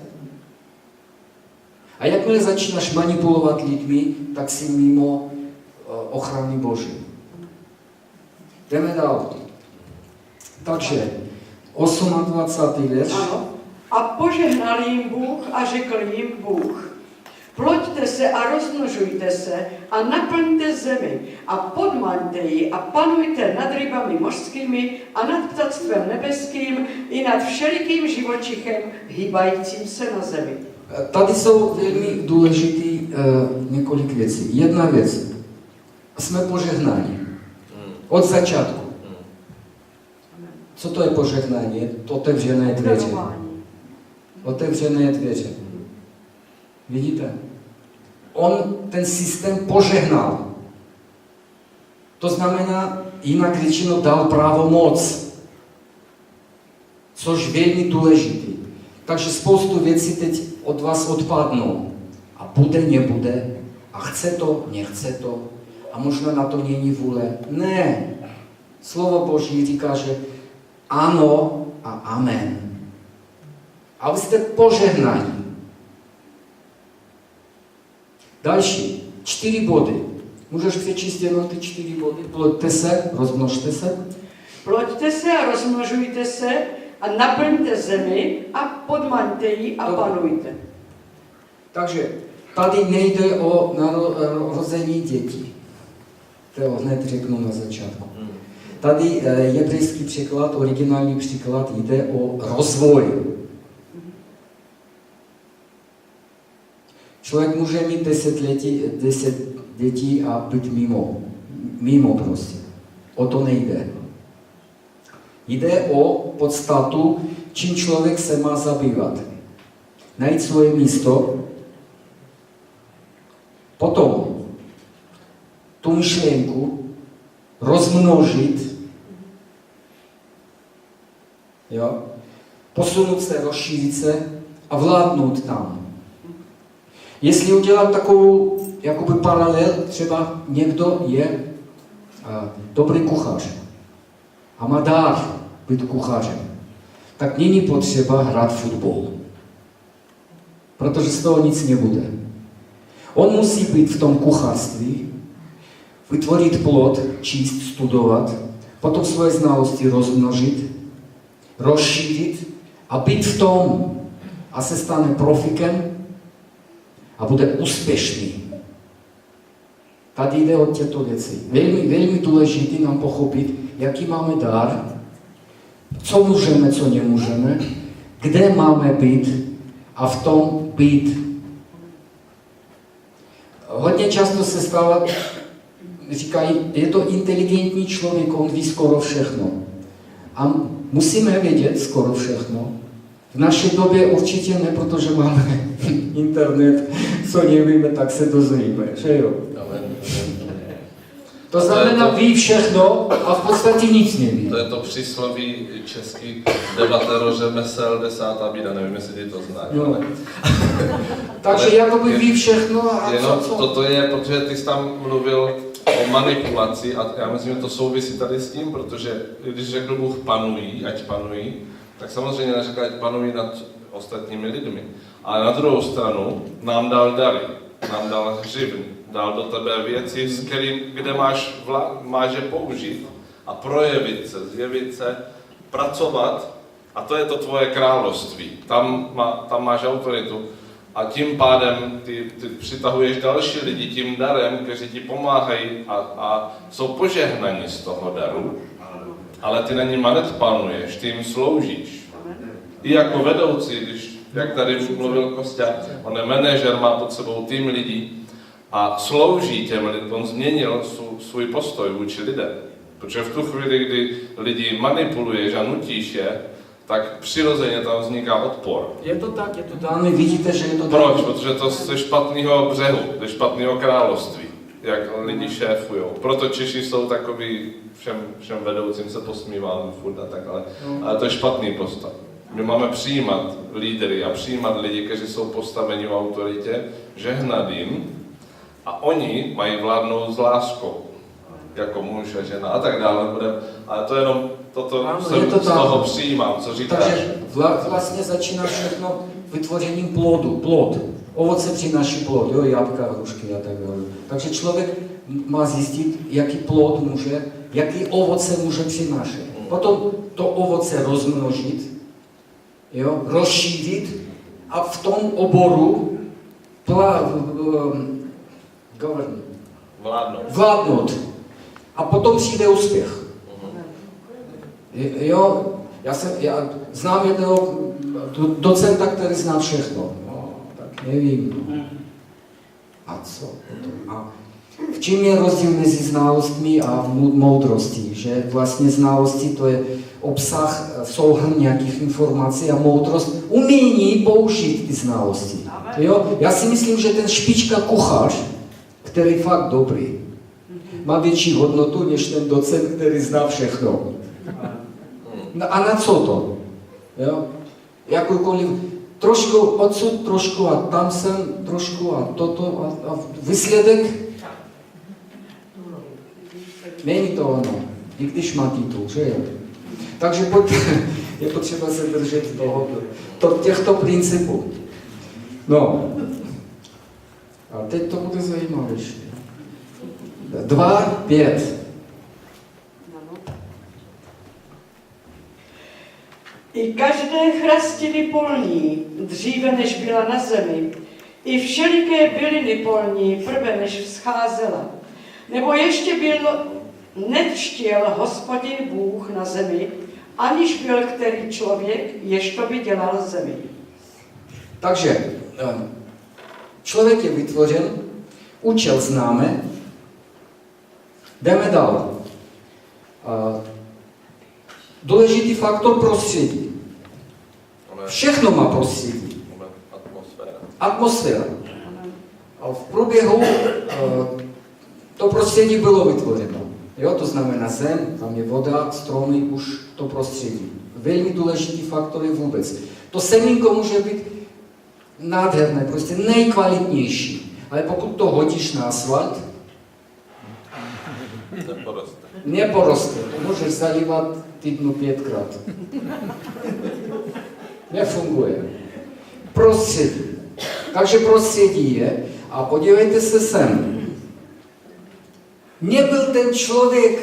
A jakmile začínáš manipulovat lidmi, tak si mimo ochrany Boží. Jdeme dál. Takže 28. verš. Ano. A požehnal jim Bůh a řekl jim Bůh: ploďte se a rozmnožujte se a naplňte zemi a podmaňte ji a panujte nad rybami mořskými a nad ptactvem nebeským i nad všelikým živočichem hýbajícím se na zemi. Tady jsou velmi důležitý několik věcí. Jedna věc. Jsme požehnáni. Od začátku. Co to je požehnání? Otevřené dveře. Otevřené dveře. Vidíte? On ten systém požehnal. To znamená, jinak řečeno, dal pravomoc. Což velmi důležitý. Takže spoustu věcí teď od vás odpadnou. A bude, nebude. A chce to, nechce to. a možná na to není vůle. Ne. Slovo Boží říká, že ano a amen. A vy jste požehnaní. Další, 4 body. Můžeš přečíst jenom ty 4 body? Ploďte se, rozmnožte se. Ploďte se a rozmnožujte se a naplňte zemi a podmaňte ji a Dobře. panujte. Takže tady nejde o narození dětí. To hned řeknu na začátku. Tady hebrejský překlad, originální překlad, jde o rozvoj. Člověk může mít 10 dětí a být mimo prostě. O to nejde. Jde o podstatu, čím člověk se má zabývat. Najít svoje místo, potom tu myšlenku rozmnožit, jo? Posunout se, rozšířit se a vládnout tam. Jestli udělat takovou jakoby paralel, třeba někdo je dobrý kuchař a má dár být kuchařem, tak není potřeba hrát fotbal, protože z toho nic nebude. On musí být v tom kuchařství, vytvořit plod, číst, studovat, potom svoje znalosti rozmnožit, rozšířit a být v tom a se stane profikem a bude úspěšný. Tady jde o těto věci. Velmi důležité nám pochopit, jaký máme dar, co můžeme, co nemůžeme, kde máme být a v tom být. Hodně často se stává, říkají, je to inteligentní člověk, on ví skoro všechno. A musíme vědět skoro všechno. V naší době určitě ne, protože máme internet, co nevíme, tak se dozvíme, že jo? To znamená, ví všechno a v podstatě nic neví. To je to přísloví český devatero řemesel 10. bída, nevím, jestli ty to znáš. No. Takže jakoby ví všechno a jenom co? toto je, protože ty jsi tam mluvil o manipulaci a já myslím, že to souvisí tady s tím, protože když řekl Bůh panují, ať panují, tak samozřejmě neřekl, ať panují nad ostatními lidmi. Ale na druhou stranu nám dal dary, nám dal hřivny, dal do tebe věci, s kterým, kde máš je použít a projevit se, zjevit se, pracovat a to je to tvoje království. Tam máš autoritu a tím pádem ty přitahuješ další lidi tím darem, kteří ti pomáhají a jsou požehnaní z toho daru, ale ty na nimi panuješ, ty jim sloužíš. I jako vedoucí, jak tady mluvil Kostya, on je manažer, má pod sebou tým lidí a slouží těm lidem, on změnil svůj postoj vůči lidem. Protože v tu chvíli, kdy lidi manipuluješ a nutíš je, tak přirozeně tam vzniká odpor. Je to tak, my vidíte, že je to tak. Proč? Protože to ze špatného břehu, ze špatného království, jak lidi šéfujou. Proto Češi jsou takový, všem vedoucím se posmíváme furt a tak, ale to je špatný postoj. My máme přijímat lídry a přijímat lidi, kteří jsou postaveni v autoritě, žehnat jim a oni mají vládnout s láskou, jako muž a žena a tak dále. Ale to jenom toto z toho přijímám, co říkáš. Takže vlastně začíná všechno vytvořením plod. Ovoce přináší plod, jo, jablka, hrušky a tak dále. Takže člověk má zjistit, jaký plod může, jaký ovoce může přinášet. Potom to ovoce rozmnožit, jo, rozšířit a v tom oboru vládnout. A potom přijde úspěch. Jo, já znám jednoho docenta, který zná všechno. No, tak nevím. A co potom? A v čem je rozdíl mezi znalostmi a moudrostí? Že vlastně znalosti to je obsah, souhrn nějakých informací a moudrost umění použít ty znalosti. Jo? Já si myslím, že ten špička kuchař, který je fakt dobrý, má větší hodnotu než ten docent, který zná všechno. A na co to? Jo? Jakoukoliv, trošku odsud, trošku a tam jsem, trošku a toto a výsledek není to ono, i když má titul, že jo? Takže je potřeba se držet těchto principů. No, a teď to bude zajímavější. 2:5. I každé chrastiny polní, dříve než byla na zemi, i všeliké byliny polní, prve než vzcházela. Nebo ještě nečtěl Hospodin Bůh na zemi, aniž byl který člověk, jež to by dělal zemi. Takže člověk je vytvořen, účel známe, jdeme dál. Důležitý faktor prostředí. Všechno má prostředí. Atmosféra. A v průběhu to prostředí bylo vytvořeno. Jo, to znamená zem, tam je voda, stromy, už to prostředí. Velmi důležitý faktor je vůbec. To semínko může být nádherné, prostě nejkvalitnější. Ale pokud to hodíš na asfalt, neporoste. To můžeš zalívat týdnu 5krát. Nefunguje. Prostředí. Takže prostředí je, a podívejte se sem. Nebyl ten člověk,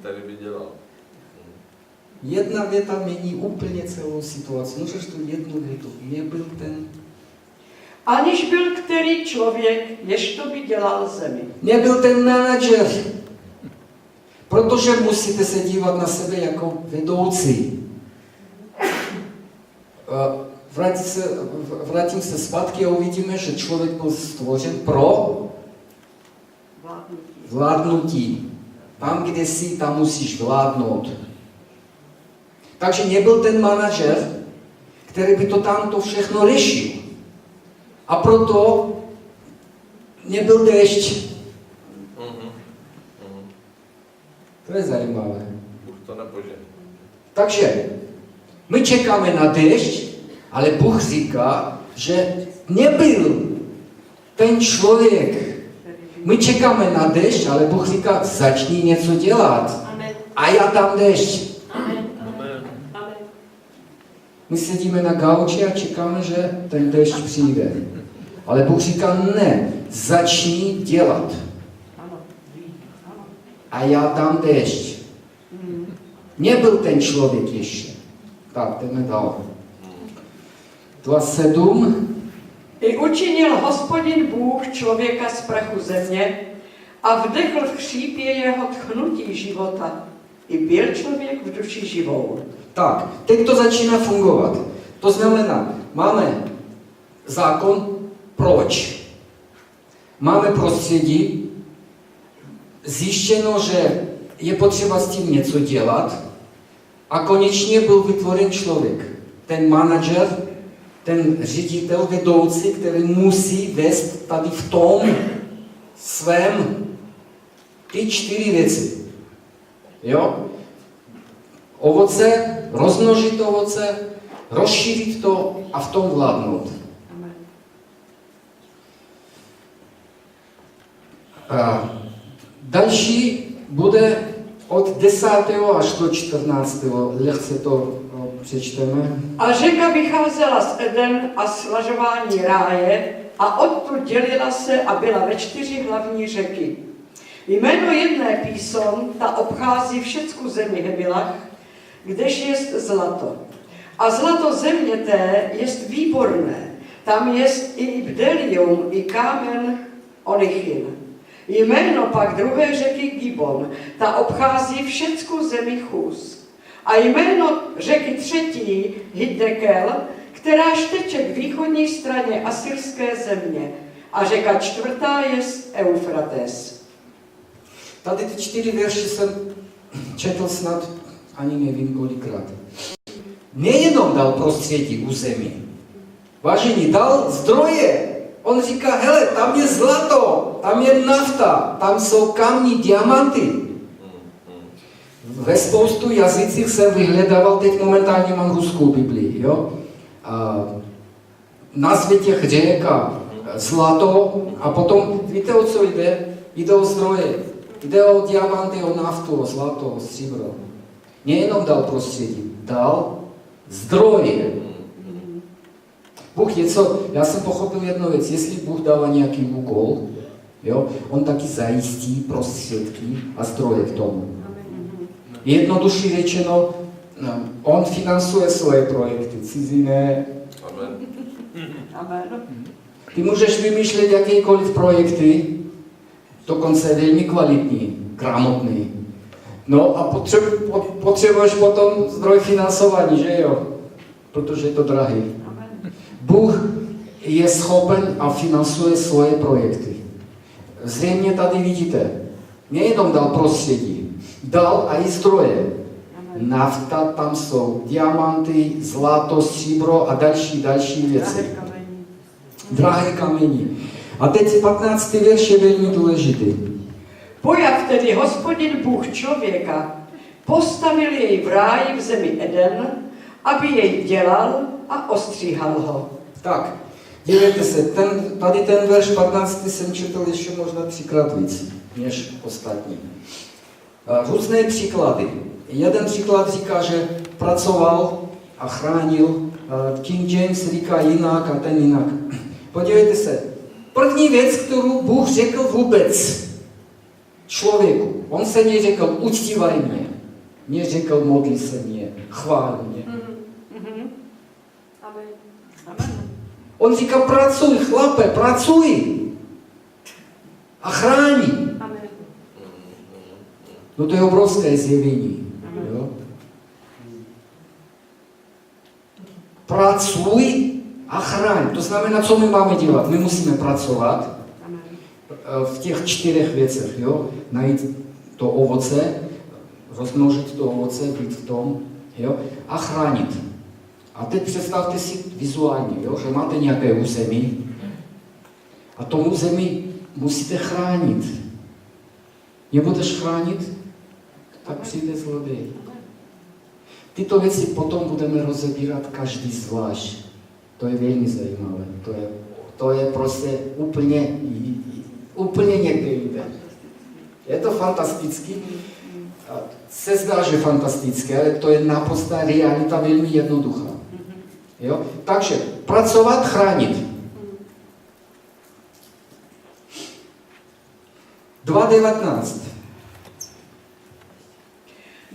který by dělal. Jedna věta mění úplně celou situaci. Můžeš tu jednu větu. Nebyl ten. Aniž byl který člověk, jež to by dělal zemi. Nebyl ten manažer. Protože musíte se dívat na sebe jako vedoucí. Vrátím se zpátky a uvidíme, že člověk byl stvořen pro vládnutí. Tam, kde jsi, tam musíš vládnout. Takže nebyl ten manažer, který by to tamto všechno řešil. A proto nebyl déšť. To je zajímavé. Bůh to nepožene. Takže my čekáme na déšť, ale Bůh říká, že nebyl ten člověk. My čekáme na déšť, ale Bůh říká, začni něco dělat. A já dám déšť. My sedíme na gauči a čekáme, že ten déšť přijde. Ale Bůh říká, ne, začni dělat. A já dám déšť. Nebyl ten člověk ještě. Tak, jdeme dál. 2:7. I učinil Hospodin Bůh člověka z prachu země a vdechl v chřípě jeho tchnutí života. I byl člověk v duši živou. Tak, teď to začíná fungovat. To znamená, máme zákon, proč? Máme prostředí, zjištěno, že je potřeba s tím něco dělat a konečně byl vytvořen člověk. Ten manažer, ten ředitel, vedoucí, který musí vést tady v tom svém ty 4 věci. Jo? Ovoce, rozmnožit ovoce, rozšířit to a v tom vládnout. A další bude od 10. až do 14. Lehce to přečteme. A řeka vycházela z Eden a slažování ráje a odtud dělila se a byla ve 4 hlavní řeky. Jméno jedné píson, ta obchází všecku zemi Hevilach, kdež jest zlato. A zlato země té jest výborné. Tam jest i bdelium, i kámen onychin. Jméno pak druhé řeky Gibon, ta obchází všecku zemi Chus. A jméno řeky třetí Hiddekel, která šteče k východní straně asyrské země. A řeka čtvrtá jest Eufrates. Tady ty 4 verše jsem četl snad ani nevím kolikrát. Nejenom dal prostředí území. Vážení, dal zdroje. On říká, hele, tam je zlato, tam je nafta, tam jsou kamní, diamanty. Ve spoustu jazycích jsem vyhledával, teď momentálně mám ruskou Biblii, jo? Názvy těch řek a zlato a potom, víte, o co jde? Jde o zdroje. Jde o diamanty, o naftu, o zlato, o stříbro. Nejenom dal prostředí, dal zdroje. Bůh je co, já jsem pochopil jednu věc, jestli Bůh dává nějaký úkol, jo, on taky zajistí prostředky a zdroje k tomu. Jednoduše řečeno, on financuje svoje projekty, cizí ne. Amen. Amen. Ty můžeš vymýšlet jakékoliv projekty, dokonce velmi kvalitní, gramotný. No a potřebuješ potom zdroj financování, že jo? Protože je to drahý. Bůh je schopen a financuje svoje projekty. Zřejmě tady vidíte, nejenom dal prostředí, dal i zdroje. Nafta tam jsou, diamanty, zlato, stříbro a další věci. Drahé kamení. A teď 15. verš je velmi důležitý. Pojav tedy Hospodin Bůh člověka, postavil jej v ráji v zemi Eden, aby jej dělal a ostříhal ho. Tak, dívejte se, tady ten verš 15. jsem četl ještě možná 3krát víc, než ostatní. Různé příklady. Jeden příklad říká, že pracoval a chránil, King James říká jinak a ten jinak. Podívejte se, první věc, kterou Bůh řekl vůbec člověku, on se neřekl, uctívaj mě, neřekl, modli se mě, chvál mě. On říká, pracuj, chlape, pracuj a chrání. No to je obrovské zjevení. Jo? Pracuj a chráň. To znamená, co my máme dělat? My musíme pracovat v těch 4 věcech. Jo? Najít to ovoce, rozmnožit to ovoce, být v tom, jo? A chránit. A teď představte si vizuálně, jo? Že máte nějaké území a to území musíte chránit. Nebudeš chránit, tak přijde zloděj. Tyto věci potom budeme rozebírat každý zvlášť. To je velmi zajímavé. To je prostě úplně někde jinde. Je to fantastický. Se zdá, že fantastické, ale to je naprosto realita velmi jednoduchá. Jo? Takže pracovat, chránit. 2.19.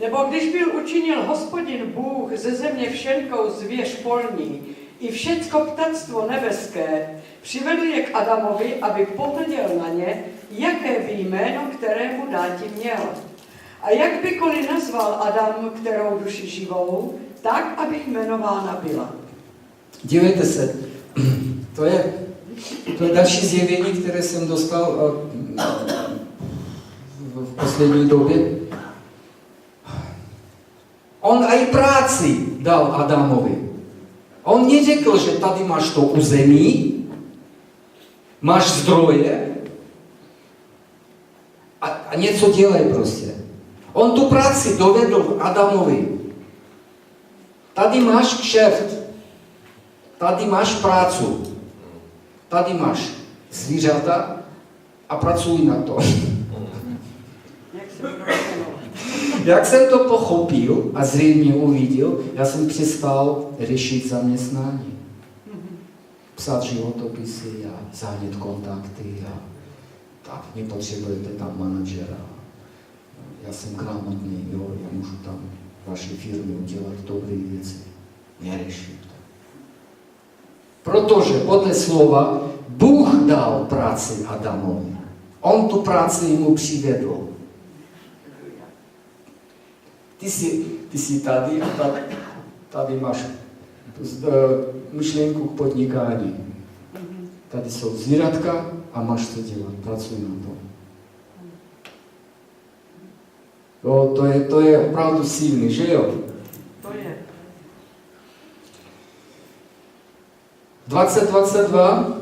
Nebo když byl učinil Hospodin Bůh ze země všelikou zvěř polní i všecko ptactvo nebeské, přivedl je k Adamovi, aby pohleděl na ně, jaké by jméno, které mu dáti měl. A jak bykoliv nazval Adam kterou duši živou, tak, aby jmenována byla. Dívejte se, to je další zjevení, které jsem dostal v poslední době. On i práci dal Adamovi. On neřekl, že tady máš to území, máš zdroje a něco dělej prostě. On tu práci dovedl Adamovi. Tady máš kšeft, tady máš prácu, tady máš zvířata a pracuj na to. Jak jsem to pochopil a zřejmě uviděl, já jsem přestal řešit zaměstnání. Psát životopisy a zánět kontakty a tak, nepotřebujete tam manažera. Já jsem gramotný, jo, já můžu tam vaší firmě udělat dobré věci. Neřešit to. Protože podle slova Bůh dal práci Adamovi. On tu práci mu přivedl. Ty jsi tady a tady máš myšlenku k podnikání. Tady jsou zvířatka a máš co dělat, pracuj na to. Jo, to je opravdu silný, že jo? To je. 2022.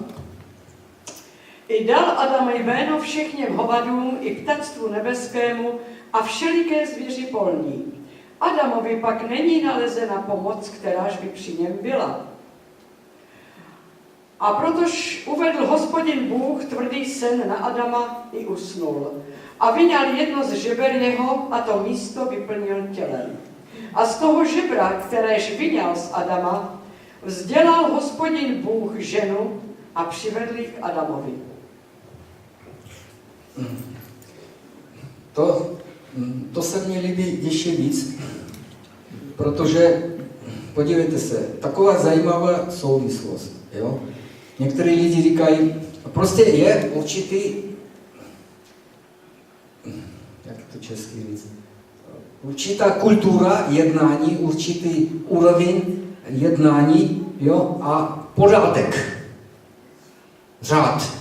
I dal Adam jméno všechněm hovadům i ptactvu nebeskému a všeliké zvěři polní. Adamovi pak není nalezena pomoc, kteráž by při něm byla. A protož uvedl Hospodin Bůh tvrdý sen na Adama i usnul. a vyňal jedno z žeber jeho a to místo vyplnil tělem. A z toho žebra, kteréž vyňal z Adama, vzdělal Hospodin Bůh ženu a přivedl ji k Adamovi. To se mně líbí ještě víc, protože, podívejte se, taková zajímavá souvislost. Jo? Některý lidi říkají, prostě je určitý, jak to česky říct, určitá kultura jednání, určitý úroveň jednání, jo, a pořádek, řád.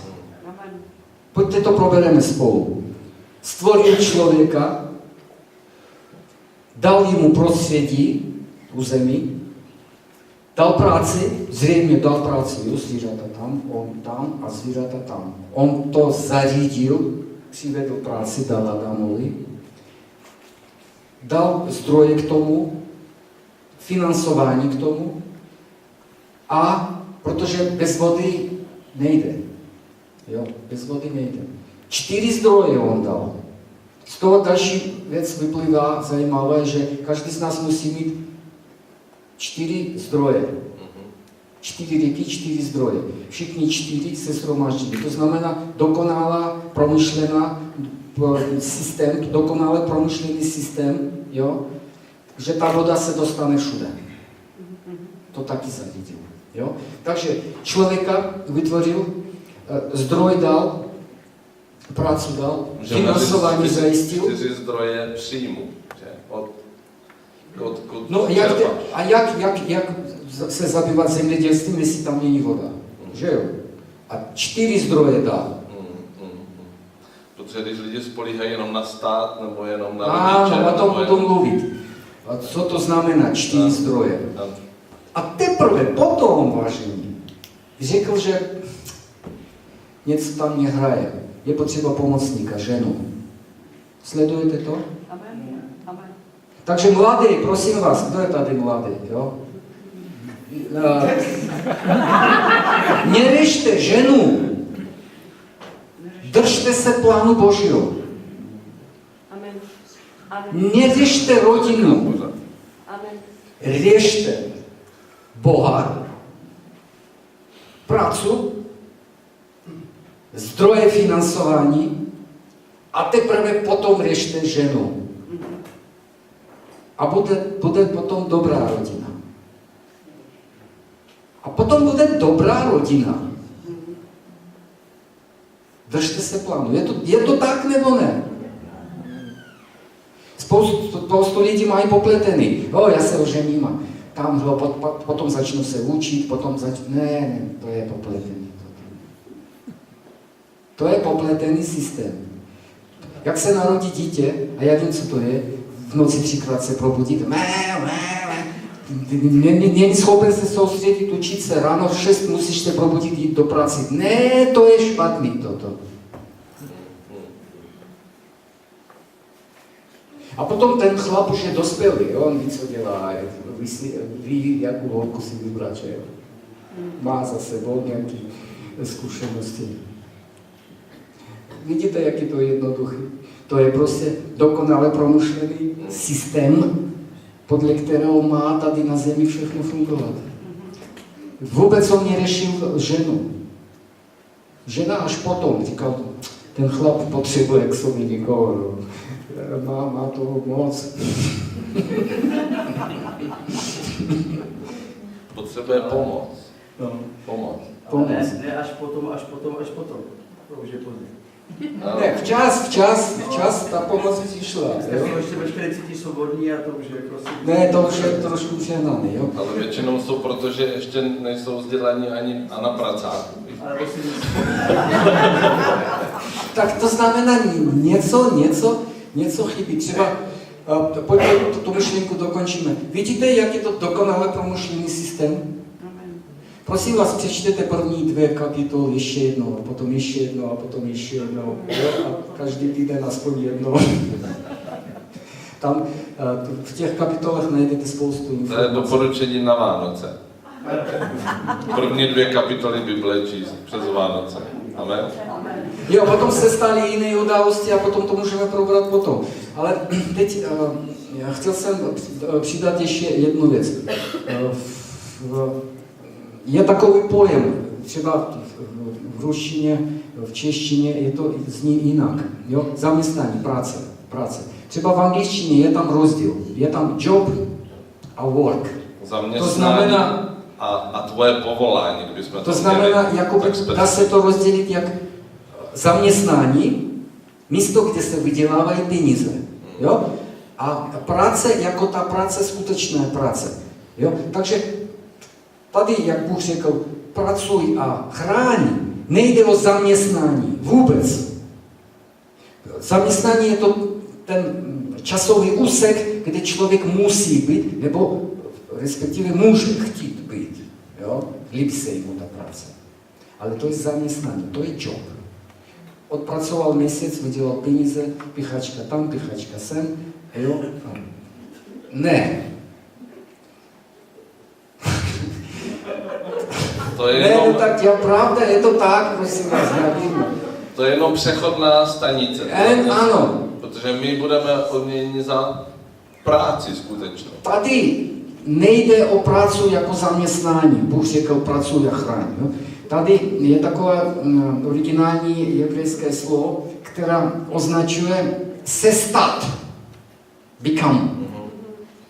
Pojďte to probereme spolu. Stvoril člověka, dal mu prostředí, tu zemi, dal práci, zřejmě dal práci, jo, zvířata tam, on tam a zvířata tam. On to zařídil, přivedl práci, dal Adamovi, dal zdroje k tomu, financování k tomu, a protože bez vody nejde. Jo, bez vody nejde. 4 zdroje on dal. Z toho další věc vyplývá zajímavé, že každý z nás musí mít 4 zdroje. 4 rieky, 4 zdroje. Všichni 4 se shromáždili. To znamená dokonalá, promyšlená systém, dokonale promyšlený systém, jo, že ta voda se dostane všude. To taky zařídil. Jo? Takže člověka vytvořil, zdroj dal, práci dal, financování zajistil. 4 zdroje příjmu. No a jak se zabývat zemědělstvím, jestli tam není voda? Že jo? A 4 zdroje dal. Protože když lidi spolíhají jenom na stát, nebo jenom na rodiče. Ano, o tom budu mluvit. A co to znamená 4 zdroje? A teprve potom, vážení, řekl, že něco tam nehraje. Je potřeba pomocníka, ženu. Sledujete to? Amen. Amen. Takže mladý, prosím vás, kdo je tady mladý, jo? Neřešte ženu. Držte se plánu Božího. Neřešte rodinu. Řešte Boha, prácu, zdroje financování a teprve potom řešte ženu. A bude potom dobrá rodina. A potom bude dobrá rodina. Držte se plánu. Je to tak nebo ne? Spoustu lidí mají popletený. Já se ožením a tam potom začnu se učit, Ne, to je popletený. To je popletený systém. Jak se narodí dítě, a já vím, co to je, v noci 3krát se probudit, není schopen se soustředit, učit se, ráno v 6 musíš se probudit, jít do práce. Ne, to je špatný toto. A potom ten chlap už je dospělý, jo? On ví, co dělá, ví, jakou holku si vybrat, že? Má za sebou nějaké zkušenosti. Vidíte, jak je to jednoduché? To je prostě dokonale promyšlený systém, podle kterého má tady na zemi všechno fungovat. Vůbec on neřešil ženu. Žena až potom, říkal, ten chlap potřebuje k sobě někoho. Má toho moc. Potřebuje pomoc. No. Pomoc. Ne až potom. To už je pozdě. Ne, včas ta pomoc přišla. Ještě veškeré cítí svobodní a to už je prostě... Ne, to už je trošku přehnaný, jo. Ale většinou jsou, protože ještě nejsou vzdělaní ani a na pracáku. Tak to znamená něco chybí. Třeba, pojďme tu myšlenku dokončíme. Vidíte, jak je to dokonale promyšlený systém? Prosím vás, přečtěte první 2 kapitoly ještě jednou, a potom ještě jednou, a potom ještě jednou. A každý týden aspoň jednou. Tam v těch kapitolách najdete spoustu informací. To je doporučení na Vánoce. První 2 kapitoly Bible číst přes Vánoce. Amen. Jo, potom se staly jiné události a potom to můžeme probrat potom. Ale teď chtěl jsem přidat ještě jednu věc. Je takový pojem, třeba v ruštině, v češtině je to zní jinak. Jo? Zaměstnání, práce. Třeba v angličtině je tam rozdíl. Je tam job a work. Zaměstnání To znamená, a tvoje povolání, kdybychom to znamená, jakoby, dá se to rozdělit jak zaměstnání, místo, kde se vydělávají peníze. Jo? A práce jako ta práce, skutečná práce. Jo? Takže tady, jak Bůh řekl, pracuj a chráň, nejde o zaměstnání vůbec. Zaměstnání je to ten časový úsek, kde člověk musí být, nebo respektive může chtít být. Jo? Líbí se mu ta práce. Ale to je zaměstnání, to je job. Odpracoval měsíc, vydělal peníze, pichačka tam, pichačka sem, jo? Ne. To je Ne, jenom, no tak je pravda, je to tak, prosím vás, já vím. to je jenom přechodná stanice. Ano. Protože my budeme odměněni za práci skutečnou. Tady nejde o práci jako zaměstnání. Bůh řekl, pracuj a chráň. Jo? Tady je takové originální hebrejské slovo, která označuje se stát. Become.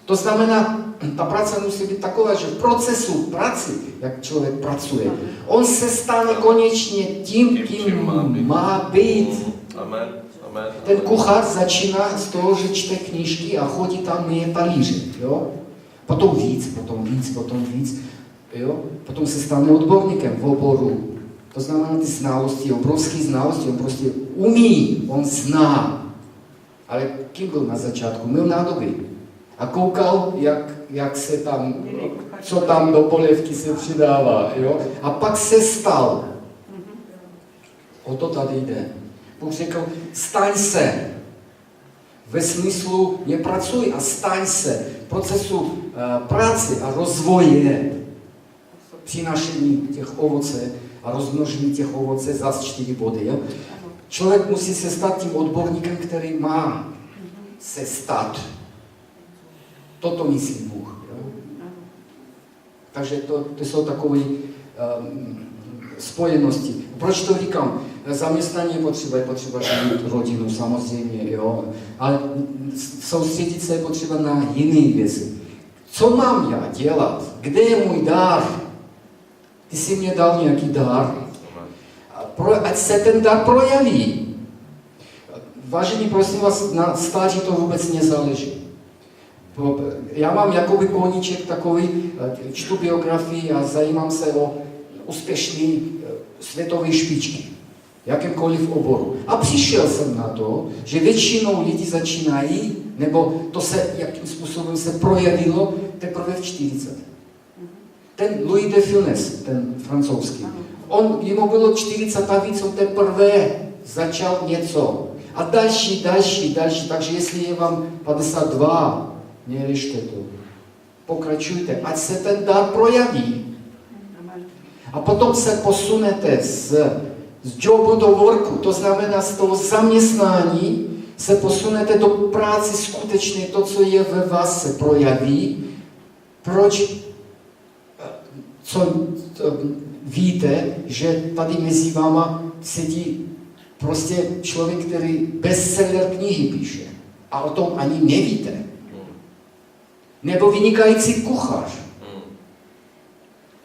To znamená, ta práce musí být taková, že v procesu práci, jak člověk pracuje, on se stane konečně tím, kým má být. Amen. Amen. Ten kuchař začíná z toho, že čte knížky a chodí tam, myje talíře, jo? Potom víc, jo? Potom se stane odborníkem v oboru. To znamená ty znalosti, obrovské znalosti, on prostě umí, on zná. Ale kým byl na začátku? Byl nádoby. A koukal, jak se tam, co tam do polévky se přidává, jo? A pak se stal. O to tady jde. Bůh řekl, staň se. Ve smyslu nepracuj a staň se. V procesu práce a rozvoje, přinašení těch ovoce a rozmnožení těch ovoce, zase 4 body. Jo? Člověk musí se stát tím odborníkem, který má se stát. Toto myslí Bůh. Jo? Takže to jsou takové spojenosti. Proč to říkám? Zaměstnání je potřeba mít rodinu, samozřejmě, jo. Ale soustředit se je potřeba na jiné věci. Co mám já dělat? Kde je můj dar? Ty jsi mě dal nějaký dar. Ať se ten dar projeví. Vážení, prosím vás, na stáří to vůbec nezáleží. Já mám jakoby koníček takový, čtu biografii a zajímám se o úspěšné světové špičky. Jakémkoliv oboru. A přišel jsem na to, že většinou lidi začínají, nebo to se, jakým způsobem se projevilo, teprve v 40. Ten Louis de Funès, ten francouzský, jemu bylo 40 a víc, on teprve začal něco. A další, takže jestli je vám 52, neřešte to. Pokračujte, ať se ten dar projaví. A potom se posunete z jobu do worku, to znamená z toho zaměstnání, se posunete do práce skutečně, to, co je ve vás, se projaví. Proč? Co víte, že tady mezi váma sedí prostě člověk, který bestseller knihy píše. A o tom ani nevíte. Nebo vynikající kuchař.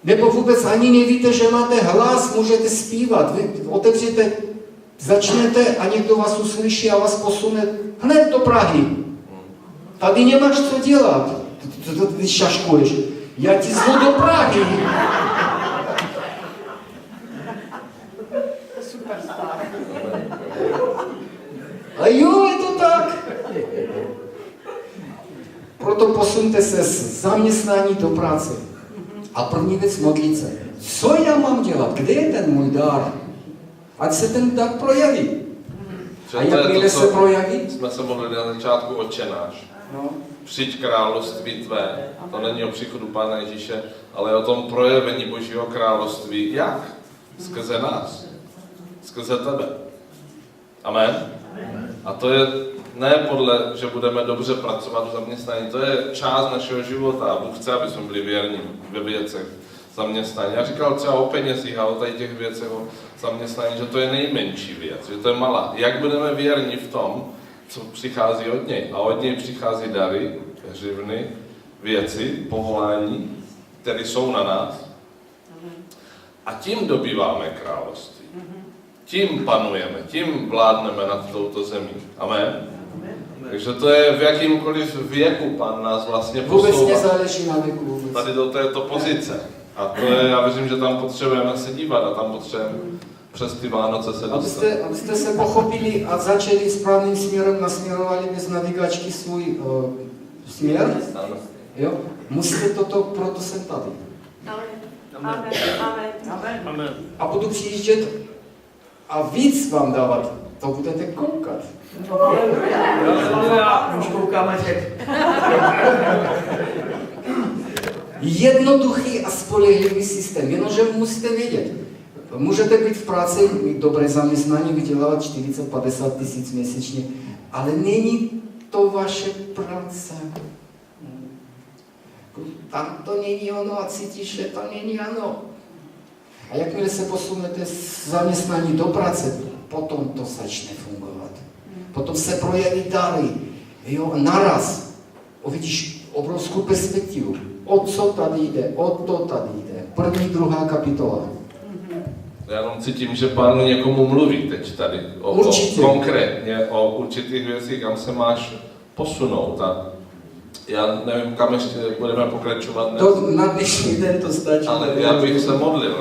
Nebo vůbec ani nevíte, že máte hlas, můžete zpívat. Vy otevřete, začnete a někdo vás uslyší a vás posune hned do Prahy. Tady nemáš co dělat. Ty šaškuješ. Já ti zvu do Prahy. A jo, je to tak. Proto posunte se z zaměstnání do práce. A první věc, modlit se. Co já mám dělat? Kde je ten můj dar? Ať se ten dar projeví. A jakmile se projeví? Jsme se modlili na začátku Otče náš. No. Přijď království tvé. To není o příchodu Pána Ježíše, ale o tom projevení Božího království. Jak? Skrze nás. skrze tebe. Amen? A to je ne podle, že budeme dobře pracovat v zaměstnání, to je část našeho života a Bůh chce, aby jsme byli věrní ve věcech zaměstnání. Já říkal třeba o penězích a o tady těch věcech o zaměstnání, že to je nejmenší věc, že to je malá. Jak budeme věrní v tom, co přichází od něj? A od něj přichází dary, hřivny, věci, povolání, které jsou na nás. A tím dobýváme království. Tím panujeme, tím vládneme nad touto zemí. Amen? Takže to je v jakýmkoliv věku Pan nás vlastně Vůbec posouvá nezáleží na věku vůbec. tady do této pozice. A to je, já věřím, že tam potřebujeme se dívat a tam potřebujeme přes ty Vánoce se dostat. Abyste se pochopili a začali správným směrem, nasměrovali bez navigačky svůj směr, jo? Musíte toto, proto jsem tady. Amen. Amen. Amen. A budu přijíždět a víc vám dávat, to budete koukat. Haleluja, už koukáme teď. Jednoduchý a spolehlivý systém, jenomže musíte vědět. Můžete být v práci, mít dobré zaměstnání, vydělávat 40-50 tisíc měsíčně, ale není to vaše práce. Tam to není ono a cítíš, že to není ono. A jakmile se posunete z zaměstnání do práce, potom to začne fungovat. Potom se projeví dary. Jo, naraz uvidíš obrovskou perspektivu. O co tady jde? O to tady jde. První, druhá kapitola. Já jenom cítím, že Pán někomu mluví teď tady o konkrétně o určitých věcích, kam se máš posunout. A já nevím, kam ještě budeme pokračovat. To na dnešní den to stačí. Ale já bych se modlil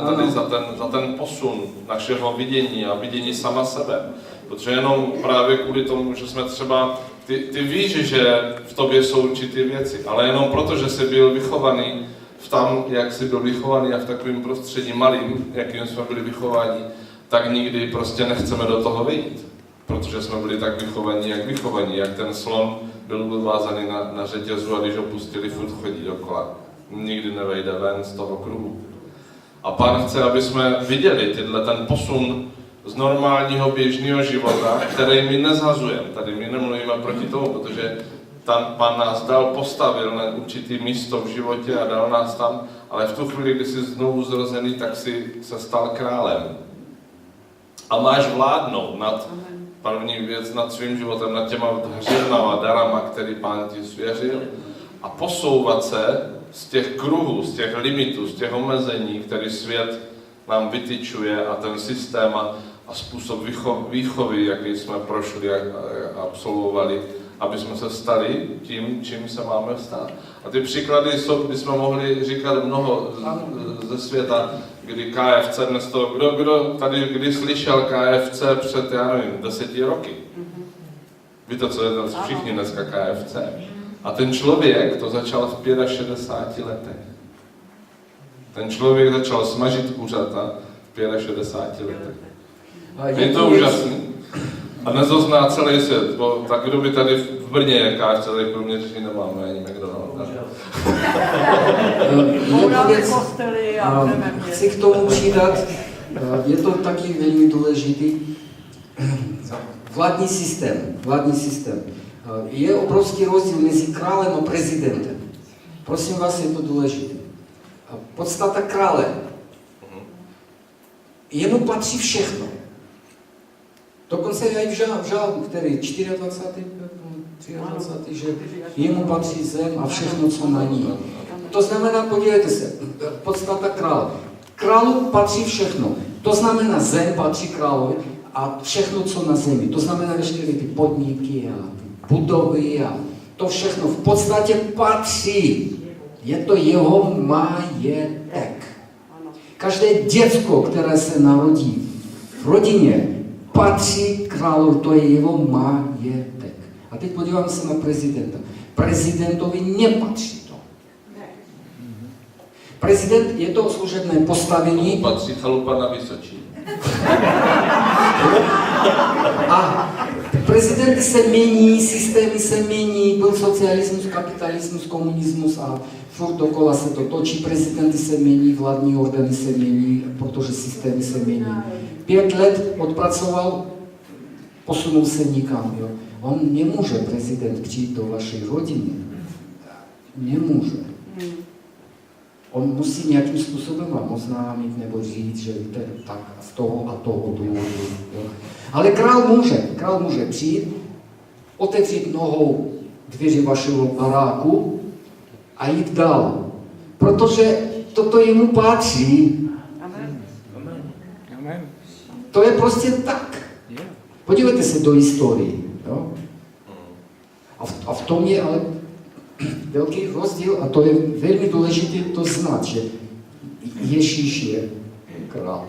tady za ten posun našeho vidění a vidění sama sebe. Protože jenom právě kvůli tomu, že jsme třeba, ty víš, že v tobě jsou určité věci, ale jenom proto, že jsi byl vychovaný v tam, jak jsi byl vychovaný a v takovém prostředí malým, jakým jsme byli vychováni, tak nikdy prostě nechceme do toho vyjít. Protože jsme byli tak vychovaní, jak ten slon byl vázaný na řetězu a když ho pustili, furt chodí dokola. Nikdy nevejde ven z toho kruhu. A Pán chce, aby jsme viděli ten posun z normálního běžného života, který my nezhazujeme. Tady my nemluvíme proti tomu, protože tam Pán nás postavil na určitý místo v životě a dal nás tam, ale v tu chvíli, kdy jsi znovu zrozený, tak si se stal králem. A máš vládnout nad první věc, nad svým životem, nad těma hřivnama, darama, který Pán ti svěřil a posouvat se z těch kruhů, z těch limitů, z těch omezení, který svět nám vytyčuje a ten systém a způsob výchovy, jaký jsme prošli a absolvovali, aby jsme se stali tím, čím se máme stát. A ty příklady jsou, bychom mohli říkat mnoho ze světa, kdy KFC dnes to, kdo tady kdy slyšel KFC před, já nevím, 10 roky. Víte, co je všichni dneska KFC. A ten člověk to začal v 65 letech. Ten člověk začal smažit kuřata v 65 letech. Je to úžasný. A nezozná celý svět, bo tak kdo by tady v Brně je KFC, tady pro mě řeší nemáme ani McDonald's. Chci k tomu přidat, je to taky velmi důležitý, vládní systém. Je obrovský rozdíl mezi králem a prezidentem. Prosím vás, je to důležité. Podstata krále. Jemu patří všechno. Dokonce i v žalmu, který 24. že jemu patří zem a všechno, co na ní. To znamená, podívejte se, podstata krále. Králu patří všechno. To znamená, zem patří královi a všechno, co na zemi. To znamená veškeré ty podniky a ty budovy a to všechno v podstatě patří. Je to jeho majetek. Každé děcko, které se narodí v rodině, patří královi, to je jeho majetek. A teď podíváme se na prezidenta. Prezidentovi nepatří to. Prezident je to služebné postavení. Patří chalupa na Vysočí. A Prezidenty se mění, systémy se mění, byl socialismus, kapitalismus, komunismus a furt dokola se to točí, prezidenty se mění, vládní orgány se mění, protože systémy se mění. 5 let odpracoval, posunul se nikam. Jo. On nemůže prezident přijít do vaší rodiny. Nemůže. On musí nějakým způsobem vám oznámit nebo říct, že víte, tak z toho a toho důvodu. Jo. Ale král může přijít, otevřít nohou dveře vašeho baráku a jít dál. Protože toto jemu patří. Amen. To je prostě tak. Podívejte se do historie. Jo? A v tom je ale velký rozdíl a to je velmi důležité to znát, že Ježíš je král.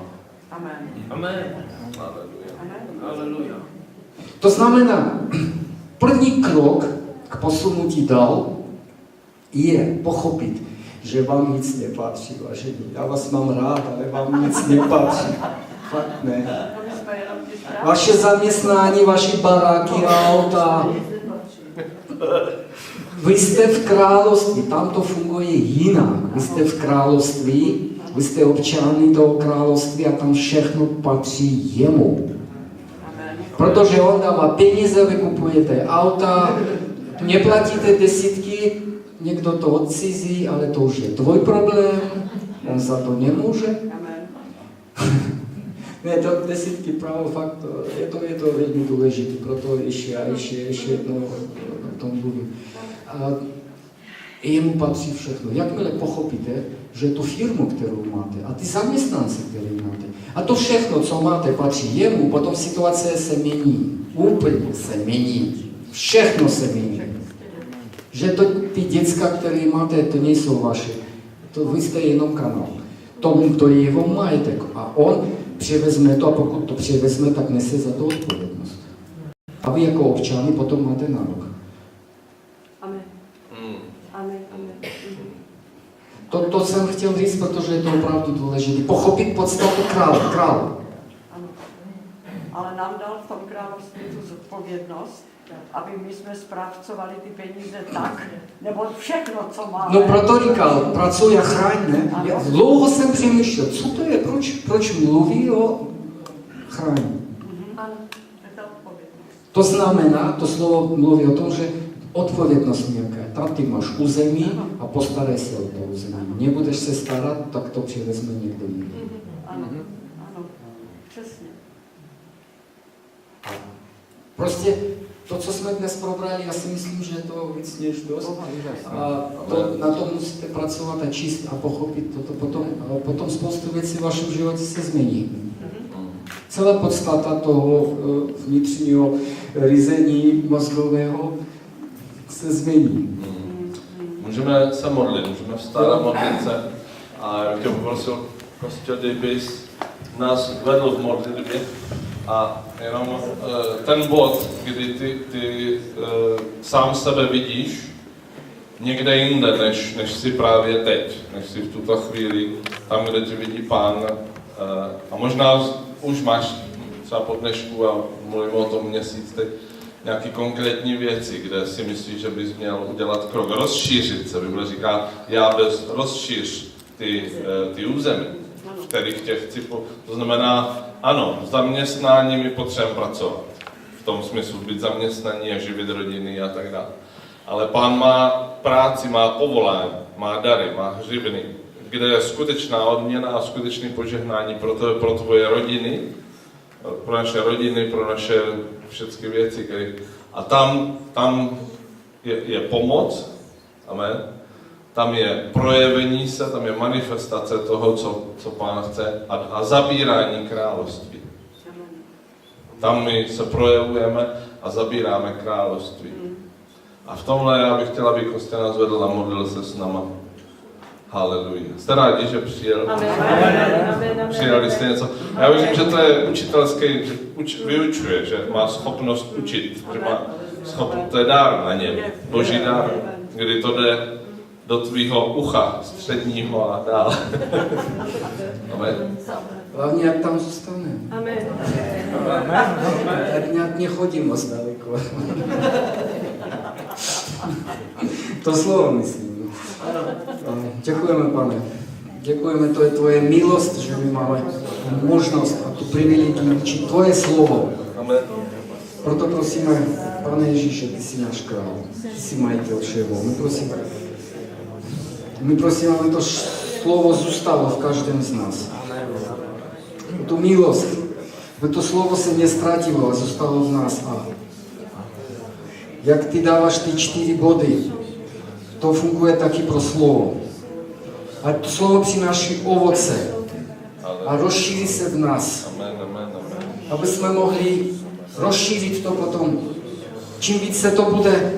Amen. Amen. Haleluja. Aleluja. To znamená, první krok k posunutí dál je pochopit, že vám nic nepatří, vážení. Já vás mám rád, ale vám nic nepatří. Fakt ne. My jsme jenom ty správní. Vaše zaměstnání, vaše baráky, auta. Vy jste v království, tam to funguje jinak. Vy jste v království, vy jste občany toho království a tam všechno patří jemu. Amen. Protože on dává peníze, vy kupujete auta, neplatíte desítky, někdo to odcizí, ale to už je tvůj problém, on za to nemůže. Amen. Ne, to desítky právo, fakt, je to velmi důležité, proto ještě jednou o tom mluvím. A jemu patří všechno. Jakmile pochopíte, že tu firmu, kterou máte, a ty zaměstnance, které máte, a to všechno, co máte, patří jemu, potom situace se mění. Úplně se mění. Všechno se mění. Že to, ty děcka, které máte, to nejsou vaše. To vy jste jenom kanál. To je jeho majetek. A on převezme to a pokud to převezme, tak nese za to odpovědnost. A vy jako občany potom máte nárok. Amen. Amen. Amen. To jsem chtěl říct, protože je to opravdu důležité. Pochopit podstatu krále. Ano. Ale nám dal v tom království tu zodpovědnost, aby my jsme správcovali ty peníze tak, nebo všechno, co máme. No proto říkal, pracuj a chraň, ne? Já dlouho jsem přemýšlel, co to je, proč mluví o chraň. Ano, to je ta odpovědnost. To znamená, to slovo mluví o tom, že odpovědnost nějaká. Tam ty máš území a postarej se o to území. Nebudeš se starat, tak to přivezme někdo jiný. Ano, ano, přesně. Prostě to, co jsme dnes probrali, já si myslím, že je to víc než dost. A na tom musíte pracovat a číst a pochopit toto. Potom spoustu věcí v vašem životě se změní. Celá podstata toho vnitřního řízení mozgového se změní. Můžeme se modlit, můžeme vstát a modlit se. A já bych tě poprosil, Kostě, kdybys nás vedl v modlitbě. A jenom ten bod, kdy ty sám sebe vidíš někde jinde, než jsi právě teď, než jsi v tuto chvíli, tam, kde tě vidí Pán. A možná už máš třeba po dnešku, a mluvím o tom měsíc teď, nějaké konkrétní věci, kde si myslíš, že bys měl udělat krok, rozšířit se. Bible říká, rozšíř ty území, v kterých tě chci. To znamená, ano, v zaměstnání my potřebujeme pracovat. V tom smyslu být zaměstnaní a živit rodiny a tak dále. Ale Pán má práci, má povolání, má dary, má hřivny, kde je skutečná odměna a skutečné požehnání pro tvoje rodiny, pro naše rodiny, pro naše všechny věci. A tam je pomoc, amen. Tam je projevení se, tam je manifestace toho, co Pán chce a zabírání království. Tam my se projevujeme a zabíráme království. A v tomhle já bych chtěla, aby Kostě nás vedl a modlil se s náma. Haleluja. Jste rádi, že přijel? Přijali jste něco? Já věřím, že to je učitelský, že vyučuje, že má schopnost učit, že má schopnost, to je dár na něm, boží dár, kdy to jde do tvýho ucha středního a dál. Amen. Hlavně, jak tam zůstane. Amen. Tak nějak nechodí moc daleko. To slovo myslím. Děkujeme, pane. Děkujeme, to je tvoje milost, že my máme možnost a tu privilegii učit tvoje slovo. Amen. Proto prosíme, pane Ježíše, ty jsi náš král, ty jsi majitel všeho. My prosíme, aby to slovo zůstalo v každém z nás. Tu milost, aby to slovo se neztratilo a zůstalo v nás. A jak ty dáváš ty 4 body, to funguje taky pro slovo. A to slovo přináší ovoce a rozšíří se v nás. Amen, amen, amen. Aby jsme mohli rozšířit to potom. Čím víc se to bude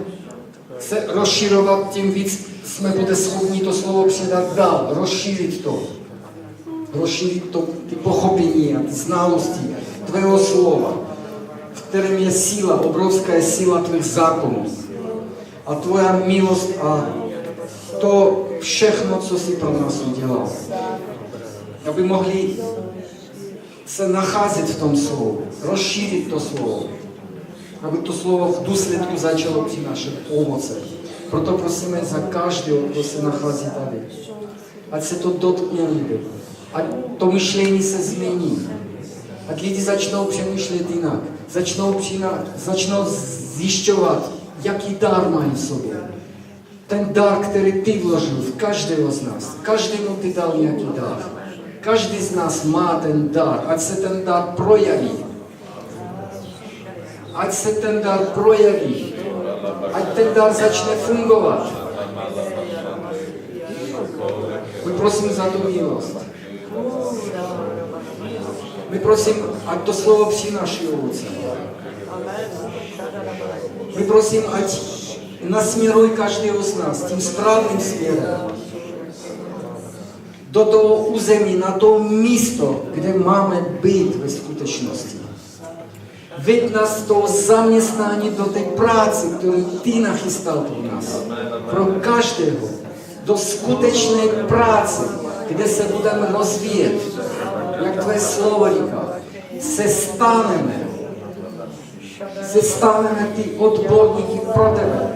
se rozširovat, tím víc jsme bude schopni to slovo předat dál, rozšířit to, ty pochopení a ty znalosti tvého slova, v kterém je síla, obrovská je síla tvých zákonů. A tvoja milost a to všechno, co jsi pro nás udělal. Aby mohli se nacházet v tom slovu, rozšířit to slovo, aby to slovo v důsledku začalo přinášet ovoce. Proto prosíme za každého, kdo se nachází tady. Ať se to dotkne lidí, ať to myšlení se změní, ať lidi začnou přemýšlet jinak, začnou zjišťovat, jaký dar mají v sobě. Ten dar, který ty vložil v každého z nás. Každému ty dal nějaký dar. Každý z nás má ten dar, ať se ten dar projeví. Ať se ten dar projeví. Ať ten dar začne fungovat. My prosím za tu milost. My prosím, ať to slovo přináší ovoce. My prosím, ať nasměruj každého z nás tím správným směrem. Do toho území, na to místo, kde máme být ve skutečnosti. Veď nás z toho zaměstnání do té práce, kterou ty nachystal pro nás. Pro každého. Do skutečné práce, kde se budeme rozvíjet. Jak tvoje slovo říká. Se staneme ty odborníky pro tebe.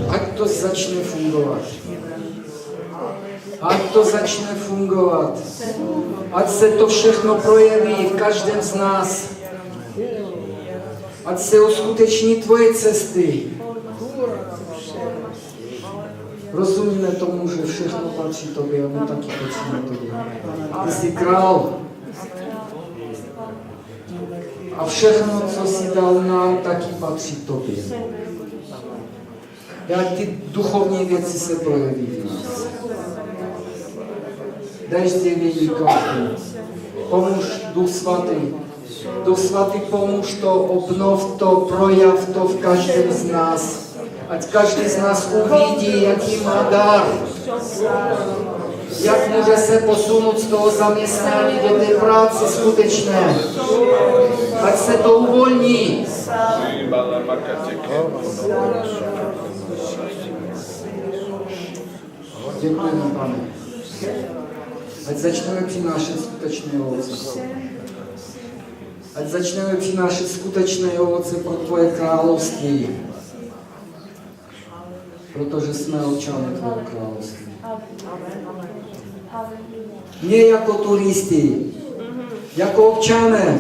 Ať to začne fungovat. Ať to začne fungovat. Ať se to všechno projeví v každém z nás. Ať se uskuteční tvoje cesty. Rozumíme tomu, že všechno patří tobě a my taky patříme tobě. Ty jsi král. A všechno, co jsi dal nám, taky patří tobě. Ať ty duchovní věci se projeví v nás. Dej zjevení každý. Pomůž Duch Svatý. Duch Svatý, pomůž to, obnov to, projav to v každém z nás. Ať každý z nás uvidí, jaký má dar. Jak může se posunout z toho zaměstnání do té práce skutečné. Ať se to uvolní. Děkujeme, pane. Ať začneme přinášet skutečné ovoce. Ať začneme přinášet skutečné ovoce pro tvoje království. Protože jsme občany tvého království. Ne jako turisty, jako občané.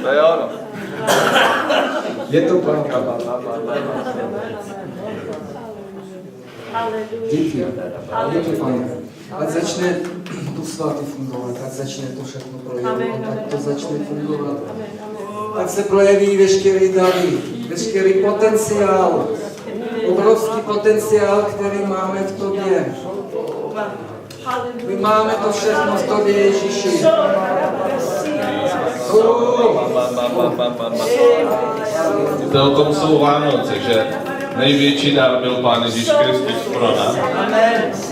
To je ono. Je to pravda. Díky. Díky, pane. Ať začne Duch Svatý fungovat, ať začne to všechno projevovat, ať to začne fungovat. Ať se projeví veškerý dary, veškerý potenciál, obrovský potenciál, který máme v tobě. My máme to všechno v tobě, Ježíši. To o tom jsou Vánoce, že největší dar byl Pán Ježíš Kristus pro nás.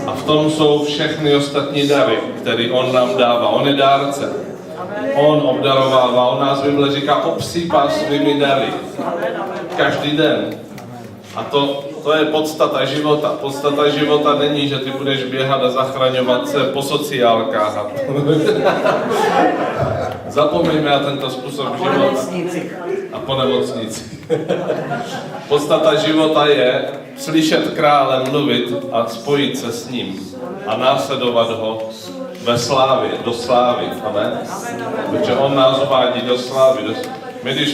A v tom jsou všechny ostatní dary, které on nám dává. On je dárce. On obdarovává, on nás v Bible říká, obsýpá svými dary. Každý den. A to je podstata života. Podstata života není, že ty budeš běhat a zachraňovat se po sociálkách. Zapomeňme na tento způsob života. A po nemocnicích. Podstata života je slyšet krále mluvit a spojit se s ním a následovat ho ve slávě, do slávy. Amen? Protože on nás uvádí do slávy. My když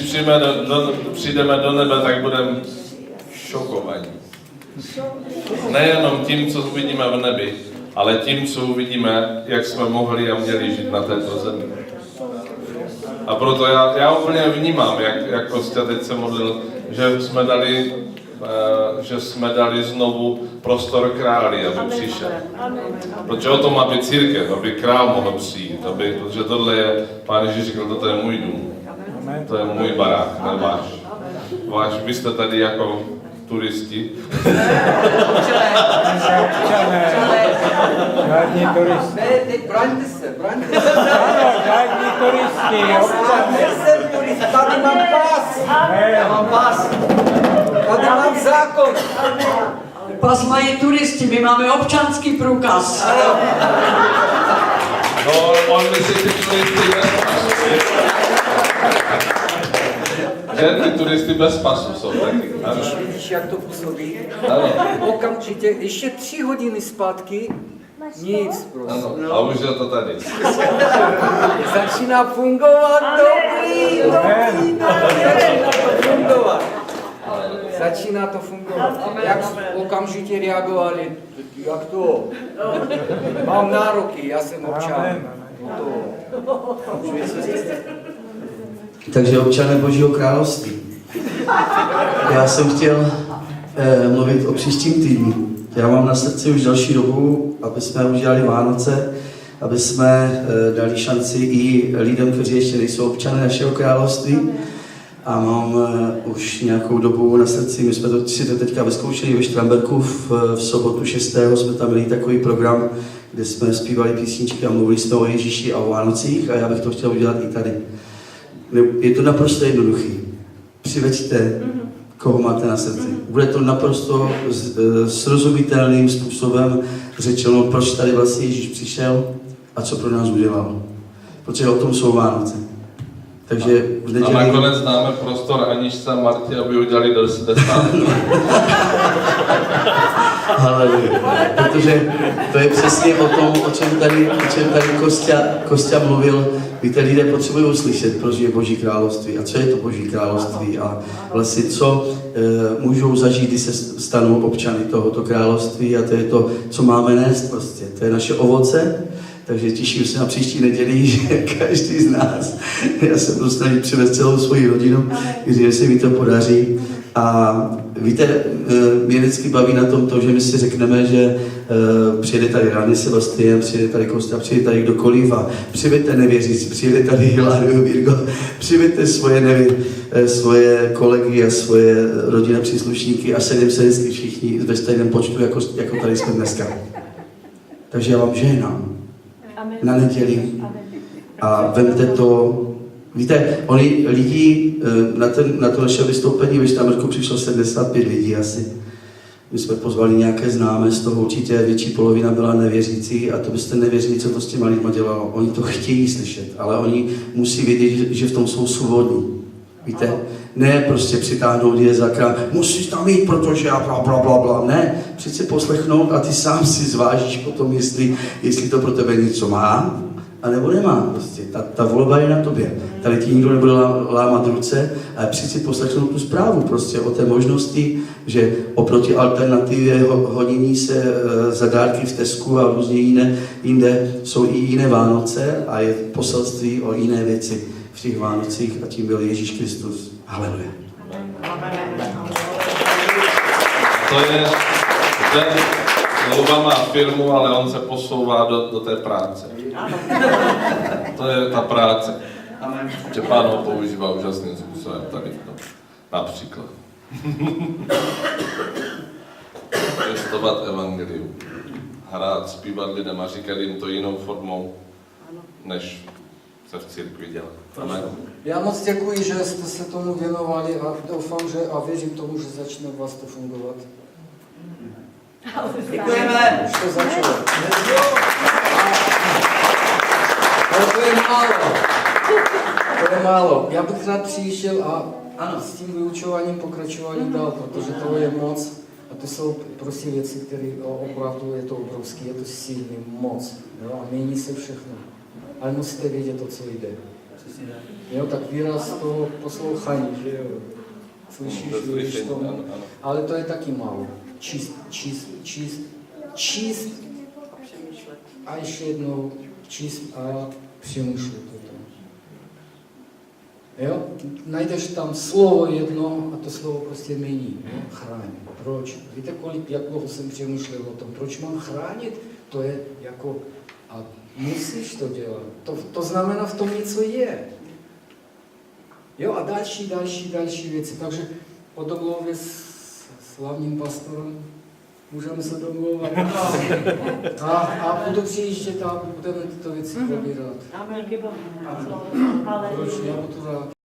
přijdeme do nebe, tak budeme šokovaní. Nejenom tím, co uvidíme v nebi, ale tím, co uvidíme, jak jsme mohli a měli žít na této zemi. A proto já úplně vnímám, jak Kostya teď se modlil, že jsme dali znovu prostor králi, aby přišel. Protože o tom má být církev, aby král mohl přijít, protože tohle je, Pán Ježíš řekl, toto je můj dům, to je můj barák, ne váš. Vy jste tady jako turisti. Žádní turisti. Braňte se. Ano, žádní turisti. Nejsem turist, tady mám pás. Já mám pás. Tady mám zákon. Pas mají turisti, my máme občanský průkaz. No, on myslí ty turisty bez pasu. Že ty turisty bez pasu jsou taky. Ano. Vidíš, jak to působí? Ano. Okamžitě, ještě 3 hodiny zpátky, nic prostě. Ano. A už je to tady. Začíná fungovat, dobrý, začíná to fungovat. Začíná to fungovat. Jak okamžitě reagovali, jak to? Mám nároky, já jsem občan. Takže občané Božího království. Já jsem chtěl mluvit o příštím týdnu. Já mám na srdci už další dobu, aby jsme udělali Vánoce, aby jsme dali šanci i lidem, kteří ještě nejsou občané našeho království. A mám už nějakou dobu na srdci, my jsme si to teďka vyzkoušeli ve Štramberku v sobotu 6. jsme tam měli takový program, kde jsme zpívali písničky a mluvili jsme o Ježíši a o Vánocích a já bych to chtěl udělat i tady. Je to naprosto jednoduchý. Přiveďte, koho máte na srdci. Bude to naprosto srozumitelným způsobem řečeno, proč tady vlastně Ježíš přišel a co pro nás udělal. Protože o tom jsou Vánoce. Takže v neděli... A nakonec dáme prostor Aničce a Martě, aby udělali 10. Haleluja. Protože to je přesně o tom, o čem tady Kostya mluvil. Víte, lidé potřebují uslyšet, proč je Boží království a co je to Boží království a vlastně co můžou zažít, když se stanou občany tohoto království a to je to, co máme nést prostě. To je naše ovoce. Takže těším se na příští neděli, že každý z nás, já se budu snažit přivést celou svoji rodinu, když se mi to podaří. A víte, mě vždycky baví na tom to, že my si řekneme, že přijede tady Rany Sebastian, přijede tady Kostya, přijede tady kdokoliv a přiveďte nevěřící, přijede tady Hiláriu Virgo, přiveďte svoje kolegy a svoje rodinné příslušníky a sedím se vždycky všichni ve stejném počtu, jako tady jsme dneska. Takže já vám žehnám na neděli a vemte to. Víte, lidi na to naše vystoupení ve Štramberku přišlo 75 lidí asi. My jsme pozvali nějaké známé, z toho určitě větší polovina byla nevěřící a to byste nevěřili, co to s těma lidma dělalo. Oni to chtějí slyšet, ale oni musí vědět, že v tom jsou svobodní. Víte? Ne prostě přitáhnout je za krám, musíš tam jít, protože a bla, bla, bla, bla. Ne, přece poslechnout a ty sám si zvážíš potom, jestli to pro tebe něco má, anebo nemá. Prostě. Ta volba je na tobě. Tady ti nikdo nebude lámat ruce, ale přeci poslechnout tu zprávu prostě o té možnosti, že oproti alternativě hodění se za dárky v Tesku a různě jinde jsou i jiné Vánoce a je poselství o jiné věci v těch Vánocích a tím byl Ježíš Kristus. Haleluja. To je, Luba má firmu, ale on se posouvá do té práce. To je ta práce. Že Pán ho používá úžasným způsobem tady v tom. Například. Pěstovat evangelium. Hrát, zpívat lidem a říkat jim to jinou formou, než se v církvi dělá. Amen. Já moc děkuji, že jste se tomu věnovali a doufám, že a věřím tomu, že začne u vás to fungovat. Děkujeme. Už to začalo. Ale to je málo. To je málo. Já bych rád přišel a ano, s tím vyučováním pokračovali dál, protože to je moc. A to jsou prostě věci, které opravdu je to obrovský, je to silný moc. Jo? A mění se všechno. Ale musíte vědět, o co jde. Jo, tak výraz toho poslouchání, že jo. Slyšíš, víš to. Ano. Ale to je taky málo. Číst a ještě jednou číst a přemýšlet o tom. Jo? Najdeš tam slovo jedno a to slovo prostě mění. Chráň. Proč? Víte, jak dlouho jsem přemýšlel o tom, proč mám chránit? To je jako, a musíš to dělat. To znamená, v tom něco je. Jo, a další věci. Takže po domluvě s slavným pastorem můžeme se domluvat. A budu přijíždět a budeme tyto věci probírat. Amen. Proč? Já budu rád.